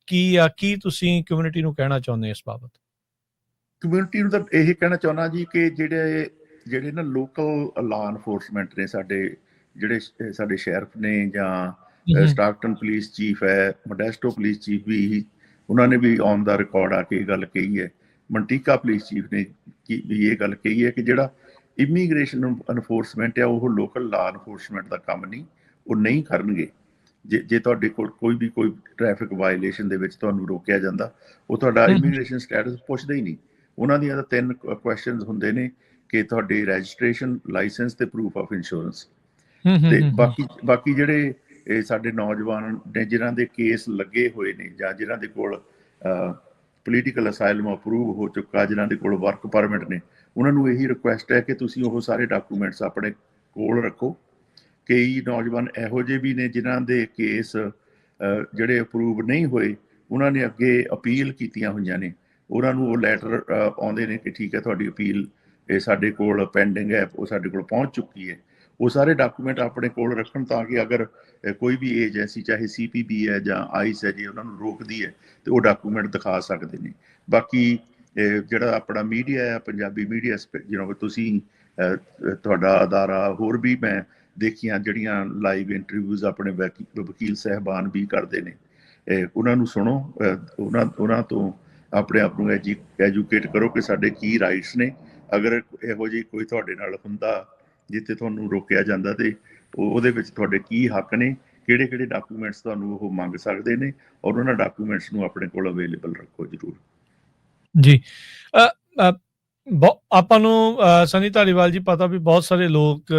ਕੀ ਤੁਸੀਂ ਕਮਿਊਨਿਟੀ ਨੂੰ ਕਹਿਣਾ ਚਾਹੁੰਦੇ ਇਸ ਬਾਬਤ? ਕਮਿਊਨਿਟੀ ਨੂੰ ਤਾਂ ਇਹ ਕਹਿਣਾ ਚਾਹੁੰਦਾ ਜੀ ਕਿ ਜਿਹੜੇ ਨਾ ਲੋਕਲ ਲਾ ਇਨਫੋਰਸਮੈਂਟ ਨੇ, ਜਿਹੜੇ ਸਾਡੇ ਸ਼ੈਰਫ ਨੇ, ਜਾਂ ਸਟਾਕਟਨ ਪੁਲਿਸ ਚੀਫ ਹੈ, ਮੋਡੈਸਟੋ ਪੁਲਿਸ ਚੀਫ ਵੀ, ਉਹਨਾਂ ਨੇ ਵੀ ਔਨ ਦਾ ਰਿਕਾਰਡ ਆ ਕੇ ਇਹ ਗੱਲ ਕਹੀ ਹੈ ਮੰਟੀਕਾ ਪੁਲਿਸ ਚੀਫ ਨੇ ਵੀ ਇਹ ਗੱਲ ਕਹੀ ਹੈ ਕਿ ਜਿਹੜਾ ਇਮੀਗ੍ਰੇਸ਼ਨ ਐਨਫੋਰਸਮੈਂਟ ਹੈ ਉਹ ਲੋਕਲ ਲਾ ਐਨਫੋਰਸਮੈਂਟ ਦਾ ਕੰਮ ਨਹੀਂ, ਉਹ ਨਹੀਂ ਕਰਨਗੇ। ਜੇ ਤੁਹਾਡੇ ਕੋਲ ਕੋਈ ਟ੍ਰੈਫਿਕ ਵਾਇਲੇਸ਼ਨ ਦੇ ਵਿੱਚ ਤੁਹਾਨੂੰ ਰੋਕਿਆ ਜਾਂਦਾ, ਉਹ ਤੁਹਾਡਾ ਇਮੀਗ੍ਰੇਸ਼ਨ ਸਟੇਟਸ ਪੁੱਛਦੇ ਹੀ ਨਹੀਂ। ਉਹਨਾਂ ਦੀਆਂ ਤਾਂ 3 ਕੁਐਸਚਨਸ ਹੁੰਦੇ ਨੇ ਕਿ ਤੁਹਾਡੀ ਰਜਿਸਟ੍ਰੇਸ਼ਨ, ਲਾਇਸੈਂਸ ਤੇ ਪ੍ਰੂਫ ਆਫ ਇੰਸ਼ੋਰੈਂਸ। ਤੇ ਬਾਕੀ ਜਿਹੜੇ ਸਾਡੇ ਨੌਜਵਾਨ ਨੇ ਜਿਨ੍ਹਾਂ ਦੇ ਕੇਸ ਲੱਗੇ ਹੋਏ ਨੇ ਜਾਂ ਜਿਨ੍ਹਾਂ ਦੇ ਕੋਲ ਪੋਲੀਟੀਕਲ ਅਸਾਈਲਮ ਅਪਰੂਵ ਹੋ ਚੁੱਕਾ, ਜਿਨ੍ਹਾਂ ਦੇ ਕੋਲ ਵਰਕ ਪਰਮਿਟ ਨੇ, ਉਹਨਾਂ ਨੂੰ ਇਹੀ ਰਿਕੁਐਸਟ ਹੈ ਕਿ ਤੁਸੀਂ ਉਹ ਸਾਰੇ ਡਾਕੂਮੈਂਟਸ ਆਪਣੇ ਕੋਲ ਰੱਖੋ। ਕਈ ਨੌਜਵਾਨ ਇਹੋ ਜਿਹੇ ਵੀ ਨੇ ਜਿਨ੍ਹਾਂ ਦੇ ਕੇਸ ਜਿਹੜੇ ਅਪਰੂਵ ਨਹੀਂ ਹੋਏ, ਉਹਨਾਂ ਨੇ ਅੱਗੇ ਅਪੀਲ ਕੀਤੀਆਂ ਹੋਈਆਂ ਨੇ, ਉਹਨਾਂ ਨੂੰ ਉਹ ਲੈਟਰ ਆਉਂਦੇ ਨੇ ਕਿ ਠੀਕ ਹੈ ਤੁਹਾਡੀ ਅਪੀਲ ਇਹ ਸਾਡੇ ਕੋਲ ਪੈਂਡਿੰਗ ਹੈ, ਉਹ ਸਾਡੇ ਕੋਲ ਪਹੁੰਚ ਚੁੱਕੀ ਹੈ। ਉਹ ਸਾਰੇ ਡਾਕੂਮੈਂਟ ਆਪਣੇ ਕੋਲ ਰੱਖਣ ਤਾਂ ਕਿ ਅਗਰ ਕੋਈ ਵੀ ਏਜੰਸੀ ਚਾਹੇ CPB ਹੈ ਜਾਂ ਆਈਸ ਹੈ, ਜੇ ਉਹਨਾਂ ਨੂੰ ਰੋਕਦੀ ਹੈ ਤੇ ਉਹ ਡਾਕੂਮੈਂਟ ਦਿਖਾ ਸਕਦੇ ਨੇ। ਬਾਕੀ ਜਿਹੜਾ ਆਪਣਾ ਮੀਡੀਆ ਹੈ, ਪੰਜਾਬੀ ਮੀਡੀਆ, ਤੁਸੀਂ ਤੁਹਾਡਾ ਅਦਾਰਾ, ਹੋਰ ਵੀ ਮੈਂ ਦੇਖੀਆਂ ਜਿਹੜੀਆਂ ਲਾਈਵ ਇੰਟਰਵਿਊਜ਼ ਆਪਣੇ ਵਕੀਲ ਸਾਹਿਬਾਨ ਵੀ ਕਰਦੇ ਨੇ, ਉਹਨਾਂ ਨੂੰ ਸੁਣੋ, ਉਹਨਾਂ ਤੋਂ ਆਪਣੇ ਆਪ ਨੂੰ ਐਜੂਕੇਟ ਕਰੋ ਕਿ ਸਾਡੇ ਕੀ ਰਾਈਟਸ ਨੇ। ਅਗਰ ਇਹੋ ਜਿਹੀ ਕੋਈ ਤੁਹਾਡੇ ਨਾਲ ਹੁੰਦਾ ਜਿੱਥੇ ਤੁਹਾਨੂੰ ਰੋਕਿਆ ਜਾਂਦਾ ਤੇ ਉਹਦੇ ਵਿੱਚ ਤੁਹਾਡੇ ਕੀ ਹੱਕ ਨੇ, ਕਿਹੜੇ ਡਾਕੂਮੈਂਟਸ ਤੁਹਾਨੂੰ ਉਹ ਮੰਗ ਸਕਦੇ ਨੇ, ਔਰ ਉਹਨਾਂ ਡਾਕੂਮੈਂਟਸ ਨੂੰ ਆਪਣੇ ਕੋਲ ਅਵੇਲੇਬਲ ਰੱਖੋ ਜ਼ਰੂਰ ਜੀ। ਆਪਾਂ ਨੂੰ ਸਨੀ ਧਾਲੀਵਾਲ ਜੀ ਪਤਾ ਵੀ ਬਹੁਤ ਸਾਰੇ ਲੋਕ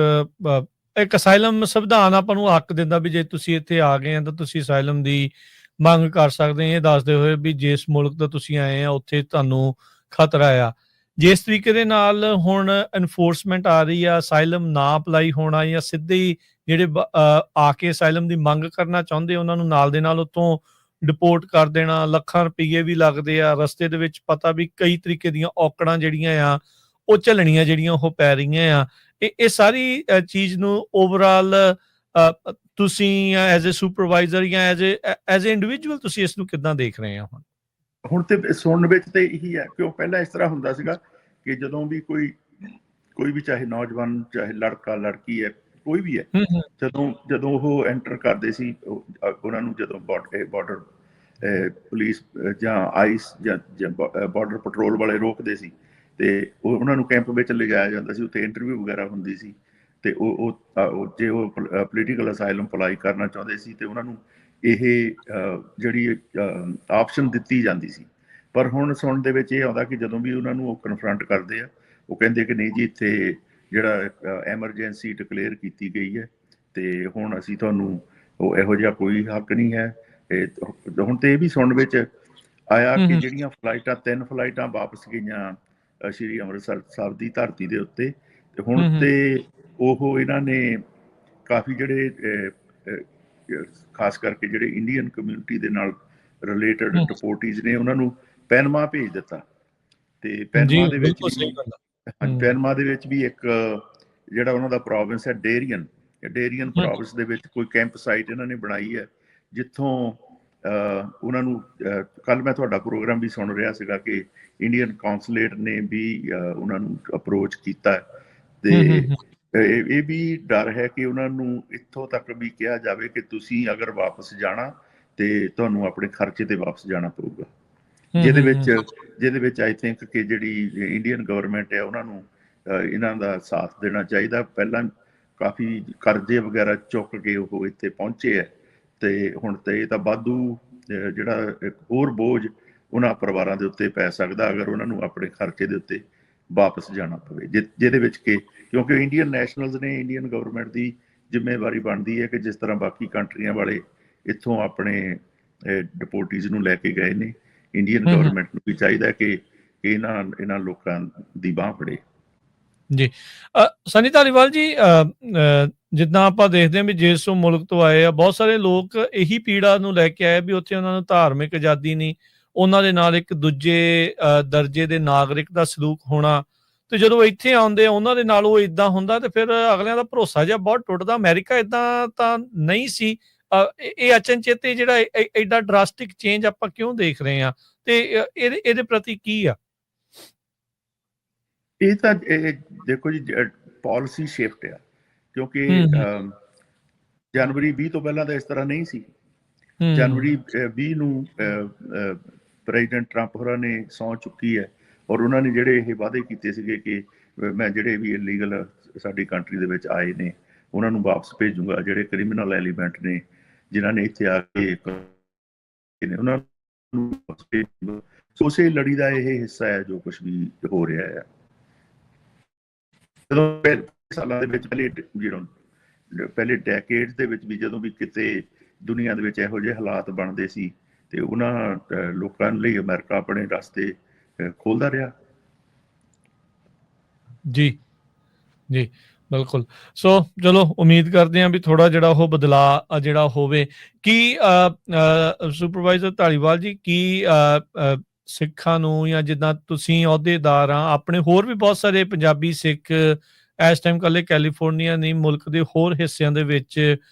ਇੱਕ ਅਸਾਈਲਮ ਸੰਵਿਧਾਨ ਆਪਾਂ ਨੂੰ ਹੱਕ ਦਿੰਦਾ ਵੀ ਜੇ ਤੁਸੀਂ ਇੱਥੇ ਆ ਗਏ ਆ ਤਾਂ ਤੁਸੀਂ ਅਸਾਈਲਮ ਦੀ ਮੰਗ ਕਰ ਸਕਦੇ, ਇਹ ਦੱਸਦੇ ਹੋਏ ਵੀ ਜਿਸ ਮੁਲਕ ਤੋਂ ਤੁਸੀਂ ਆਏ ਆ ਉੱਥੇ ਤੁਹਾਨੂੰ ਖਤਰਾ ਆ। ਜਿਸ ਤਰੀਕੇ ਦੇ ਨਾਲ ਹੁਣ ਐਨਫੋਰਸਮੈਂਟ ਆ ਰਹੀ ਆ, ਅਸਾਈਲਮ ਨਾ ਅਪਲਾਈ ਹੋਣਾ ਜਾਂ ਸਿੱਧੇ ਹੀ ਜਿਹੜੇ ਆ ਕੇ ਅਸਾਈਲਮ ਦੀ ਮੰਗ ਕਰਨਾ ਚਾਹੁੰਦੇ ਉਹਨਾਂ ਨੂੰ ਨਾਲ ਦੇ ਨਾਲ ਉੱਥੋਂ ਡਿਪੋਰਟ ਕਰ ਦੇਣਾ, ਲੱਖਾਂ ਰੁਪਈਏ ਵੀ ਲੱਗਦੇ ਆ, ਰਸਤੇ ਦੇ ਵਿੱਚ ਪਤਾ ਵੀ ਕਈ ਤਰੀਕੇ ਦੀਆਂ ਔਕੜਾਂ ਜਿਹੜੀਆਂ ਆ ਉਹ ਝੱਲਣੀਆਂ ਜਿਹੜੀਆਂ ਉਹ ਪੈ ਰਹੀਆਂ ਆ। ਇਹ ਸਾਰੀ ਚੀਜ਼ ਨੂੰ ਓਵਰਆਲ ਤੁਸੀਂ ਐਜ਼ ਏ ਸੁਪਰਵਾਈਜ਼ਰ ਜਾਂ ਐਜ਼ ਏ ਇੰਡੀਵਿਜੂਅਲ ਤੁਸੀਂ ਇਸ ਨੂੰ ਕਿੱਦਾਂ ਦੇਖ ਰਹੇ ਆ? ਹੁਣ ਤੇ ਸੁਣਨ ਵਿੱਚ ਤੇ ਇਹੀ ਹੈ ਕਿ ਪਹਿਲਾਂ ਇਸ ਤਰ੍ਹਾਂ ਹੁੰਦਾ ਸੀਗਾ ਕਿ ਜਦੋਂ ਵੀ ਕੋਈ ਵੀ ਚਾਹੇ ਨੌਜਵਾਨ, ਚਾਹੇ ਲੜਕਾ ਲੜਕੀ ਹੈ, ਕੋਈ ਵੀ ਹੈ, ਜਦੋਂ ਉਹ ਐਂਟਰ ਕਰਦੇ ਸੀ, ਉਹਨਾਂ ਨੂੰ ਜਦੋਂ ਬਾਰਡਰ ਪੁਲਿਸ ਜਾਂ ਆਈਸ ਜਾਂ ਬਾਰਡਰ ਪੈਟਰੋਲ ਵਾਲੇ ਰੋਕਦੇ ਸੀ ਤੇ ਉਹਨਾਂ ਨੂੰ ਕੈਂਪ ਵਿੱਚ ਲਿਜਾਇਆ ਜਾਂਦਾ ਸੀ, ਉੱਥੇ ਇੰਟਰਵਿਊ ਵਗੈਰਾ ਹੁੰਦੀ ਸੀ ਤੇ ਜੇ ਉਹ ਪੋਲੀਟੀਕਲ ਅਸਾਈਲਮ ਅਪਲਾਈ ਕਰਨਾ ਚਾਹੁੰਦੇ ਸੀ ਤੇ ਉਹਨਾਂ ਨੂੰ ਇਹ ਜਿਹੜੀ ਆਪਸ਼ਨ ਦਿੱਤੀ ਜਾਂਦੀ ਸੀ। ਪਰ ਹੁਣ ਸੁਣਨ ਦੇ ਵਿੱਚ ਇਹ ਆਉਂਦਾ ਕਿ ਜਦੋਂ ਵੀ ਉਹਨਾਂ ਨੂੰ ਉਹ ਕਨਫਰੰਟ ਕਰਦੇ ਆ, ਉਹ ਕਹਿੰਦੇ ਕਿ ਨਹੀਂ ਜੀ, ਇੱਥੇ ਜਿਹੜਾ ਐਮਰਜੈਂਸੀ ਡਿਕਲੇਅਰ ਕੀਤੀ ਗਈ ਹੈ ਤੇ ਹੁਣ ਅਸੀਂ ਤੁਹਾਨੂੰ ਉਹ ਇਹੋ ਜਿਹਾ ਕੋਈ ਹੱਕ ਨਹੀਂ ਹੈ। ਹੁਣ ਤੇ ਇਹ ਵੀ ਸੁਣਨ ਵਿੱਚ ਆਇਆ ਕਿ ਜਿਹੜੀਆਂ ਫਲਾਈਟਾਂ 3 ਫਲਾਈਟਾਂ ਵਾਪਸ ਗਈਆਂ ਸ਼੍ਰੀ ਅੰਮ੍ਰਿਤਸਰ ਸਾਹਿਬ ਦੀ ਧਰਤੀ ਦੇ ਉੱਤੇ, ਤੇ ਹੁਣ ਤੇ ਉਹ ਇਹਨਾਂ ਨੇ ਕਾਫੀ ਜਿਹੜੇ ਖਾਸ ਕਰਕੇ ਜਿਹੜੇ ਇੰਡੀਅਨ ਕਮਿਊਨਿਟੀ ਦੇ ਨਾਲ ਰਿਲੇਟਡ ਡਿਪੋਰਟੀਜ਼ ਨੇ, ਉਹਨਾਂ ਨੂੰ ਪੈਨਮਾ ਭੇਜ ਦਿੱਤਾ। ਤੇ ਪੈਨਮਾ ਦੇ ਵਿੱਚ ਵੀ ਇੱਕ ਜਿਹੜਾ ਉਹਨਾਂ ਦਾ ਪ੍ਰੋਵਿੰਸ ਹੈ ਡੇਰੀਅਨ ਪ੍ਰੋਵਿੰਸ ਦੇ ਵਿੱਚ ਕੋਈ ਕੈਂਪ ਸਾਈਟ ਇਹਨਾਂ ਨੇ ਬਣਾਈ ਹੈ, ਜਿੱਥੋਂ ਉਹਨਾਂ ਨੂੰ ਕੱਲ ਮੈਂ ਤੁਹਾਡਾ ਪ੍ਰੋਗਰਾਮ ਵੀ ਸੁਣ ਰਿਹਾ ਸੀਗਾ ਕਿ ਇੰਡੀਅਨ ਕੌਂਸੂਲੇਟ ਨੇ ਵੀ ਉਹਨਾਂ ਨੂੰ ਅਪਰੋਚ ਕੀਤਾ ਤੇ ਇਹ ਵੀ ਡਰ ਹੈ ਕਿ ਉਹਨਾਂ ਨੂੰ ਇੱਥੋਂ ਤੱਕ ਵੀ ਕਿਹਾ ਜਾਵੇ ਕਿ ਤੁਸੀਂ ਅਗਰ ਵਾਪਸ ਜਾਣਾ ਤੇ ਤੁਹਾਨੂੰ ਆਪਣੇ ਖਰਚੇ ਤੇ ਵਾਪਸ ਜਾਣਾ ਪਊਗਾ, ਜਿਹਦੇ ਵਿੱਚ ਆਈ ਥਿੰਕ ਕਿ ਜਿਹੜੀ ਇੰਡੀਅਨ ਗਵਰਨਮੈਂਟ ਹੈ ਉਹਨਾਂ ਨੂੰ ਇਹਨਾਂ ਦਾ ਸਾਥ ਦੇਣਾ ਚਾਹੀਦਾ। ਪਹਿਲਾਂ ਕਾਫੀ ਕਰਜ਼ੇ ਵਗੈਰਾ ਚੁੱਕ ਕੇ ਉਹ ਇੱਥੇ ਪਹੁੰਚੇ ਹੈ ਤੇ ਹੁਣ ਤੇ ਇਹ ਤਾਂ ਵਾਧੂ ਜਿਹੜਾ ਇੱਕ ਹੋਰ ਬੋਝ ਉਹਨਾਂ ਪਰਿਵਾਰਾਂ ਦੇ ਉੱਤੇ ਪੈ ਸਕਦਾ ਅਗਰ ਉਹਨਾਂ ਨੂੰ ਆਪਣੇ ਖਰਚੇ ਦੇ ਉੱਤੇ ਵਾਪਸ ਜਾਣਾ ਪਵੇ, ਜਿਹਦੇ ਵਿੱਚ ਕਿ ਕਿਉਂਕਿ ਇੰਡੀਅਨ ਨੈਸ਼ਨਲਸ ਨੇ, ਇੰਡੀਅਨ ਗਵਰਨਮੈਂਟ ਦੀ ਜ਼ਿੰਮੇਵਾਰੀ ਬਣਦੀ ਹੈ ਕਿ ਜਿਸ ਤਰ੍ਹਾਂ ਬਾਕੀ ਕੰਟਰੀਆਂ ਵਾਲੇ ਇੱਥੋਂ ਆਪਣੇ ਡਿਪੋਰਟੀਜ਼ ਨੂੰ ਲੈ ਕੇ ਗਏ ਨੇ, ਇੰਡੀਅਨ ਗਵਰਨਮੈਂਟ ਨੂੰ ਵੀ ਚਾਹੀਦਾ ਕਿ ਇਹਨਾਂ ਲੋਕਾਂ ਦੀ ਬਾਂਹ ਫੜੇ। ਜੀ ਸਨੀ ਧਾਲੀਵਾਲ ਜੀ, ਜਿੱਦਾਂ ਆਪਾਂ ਦੇਖਦੇ ਹਾਂ ਵੀ ਜਿਸ ਮੁਲਕ ਤੋਂ ਆਏ ਆ ਬਹੁਤ ਸਾਰੇ ਲੋਕ ਇਹੀ ਪੀੜਾ ਨੂੰ ਲੈ ਕੇ ਆਏ ਵੀ ਉੱਥੇ ਉਹਨਾਂ ਨੂੰ ਧਾਰਮਿਕ ਆਜ਼ਾਦੀ ਨਹੀਂ, ਉਹਨਾਂ ਦੇ ਨਾਲ ਇੱਕ ਦੂਜੇ ਦਰਜੇ ਦੇ ਨਾਗਰਿਕ ਦਾ ਸਲੂਕ ਹੋਣਾ, ਤੇ ਜਦੋਂ ਇੱਥੇ ਆਉਂਦੇ ਆ ਉਹਨਾਂ ਦੇ ਨਾਲ ਉਹ ਇਦਾਂ ਹੁੰਦਾ ਤੇ ਫਿਰ ਅਗਲਿਆਂ ਦਾ ਭਰੋਸਾ ਜਿਹਾ ਬਹੁਤ ਟੁੱਟਦਾ। ਅਮਰੀਕਾ ਇਦਾਂ ਤਾਂ ਨਹੀਂ ਸੀ। ਇਹ ਅਚਨਚੇਤ ਜਿਹੜਾ ਐਡਾ ਡਰਾਸਟਿਕ ਚੇਂਜ ਆਪਾਂ ਕਿਉਂ ਦੇਖ ਰਹੇ ਹਾਂ ਤੇ ਇਹਦੇ ਪ੍ਰਤੀ ਕੀ ਆ? ਇਹ ਤਾਂ ਦੇਖੋ ਜੀ, ਪਾਲਿਸੀ ਸ਼ਿਫਟ ਆ, ਕਿਉਂਕਿ ਜਨਵਰੀ 20 ਤੋਂ ਪਹਿਲਾਂ ਤਾਂ ਇਸ ਤਰ੍ਹਾਂ ਨਹੀਂ ਸੀ। ਜਨਵਰੀ 20 ਨੂੰ ਪ੍ਰੈਜ਼ੀਡੈਂਟ ਟਰੰਪ ਹੋਰਾਂ ਨੇ ਸਹੁੰ ਚੁੱਕੀ ਹੈ ਔਰ ਉਹਨਾਂ ਨੇ ਜਿਹੜੇ ਇਹ ਵਾਅਦੇ ਕੀਤੇ ਸੀਗੇ ਕਿ ਮੈਂ ਜਿਹੜੇ ਵੀ ਇਲੀਗਲ ਸਾਡੀ ਕੰਟਰੀ ਦੇ ਵਿੱਚ ਆਏ ਨੇ ਉਹਨਾਂ ਨੂੰ ਵਾਪਸ ਭੇਜੂਗਾ, ਜਿਹੜੇ ਕ੍ਰਿਮੀਨਲ ਐਲੀਮੈਂਟ ਨੇ ਜਿਨ੍ਹਾਂ ਨੇ ਇੱਥੇ ਆ ਕੇ ਨੇ ਉਹਨਾਂ ਨੂੰ ਵਾਪਸ ਭੇਜੂਗਾ। ਸੋ ਉਸੇ ਲੜੀ ਦਾ ਇਹ ਹਿੱਸਾ ਹੈ ਜੋ ਕੁਝ ਵੀ ਹੋ ਰਿਹਾ ਹੈ। ਜਦੋਂ ਸਾਲਾਂ ਦੇ ਵਿੱਚ ਪਹਿਲੇ ਡੈਕੇਡਸ ਦੇ ਵਿੱਚ ਵੀ ਜਦੋਂ ਵੀ ਕਿਤੇ ਦੁਨੀਆ ਦੇ ਵਿੱਚ ਇਹੋ ਜਿਹੇ ਹਾਲਾਤ ਬਣਦੇ ਸੀ ਤੇ ਉਹਨਾਂ ਲੋਕਾਂ ਲਈ ਅਮਰੀਕਾ ਆਪਣੇ ਰਸਤੇ ਖੋਲਦਾ ਰਿਹਾ। ਜੀ ਜੀ ਬਿਲਕੁਲ। ਸੋ ਚਲੋ ਉਮੀਦ ਕਰਦੇ ਹਾਂ ਵੀ ਥੋੜਾ ਜਿਹੜਾ ਉਹ ਬਦਲਾਅ ਜਿਹੜਾ ਹੋਵੇ। ਕੀ ਸੁਪਰਵਾਈਜ਼ਰ ਧਾਲੀਵਾਲ ਜੀ, ਕੀ ਸਿੱਖਾਂ ਨੂੰ ਜਾਂ ਜਿੱਦਾਂ ਤੁਸੀਂ ਅਹੁਦੇਦਾਰ ਆ, ਆਪਣੇ ਹੋਰ ਵੀ ਬਹੁਤ ਸਾਰੇ ਪੰਜਾਬੀ ਸਿੱਖ ਇਸ ਟਾਈਮ ਇਕੱਲੇ ਕੈਲੀਫੋਰਨੀਆ ਨਹੀਂ ਮੁਲਕ ਦੇ ਹੋਰ ਹਿੱਸਿਆਂ ਦੇ ਵਿੱਚ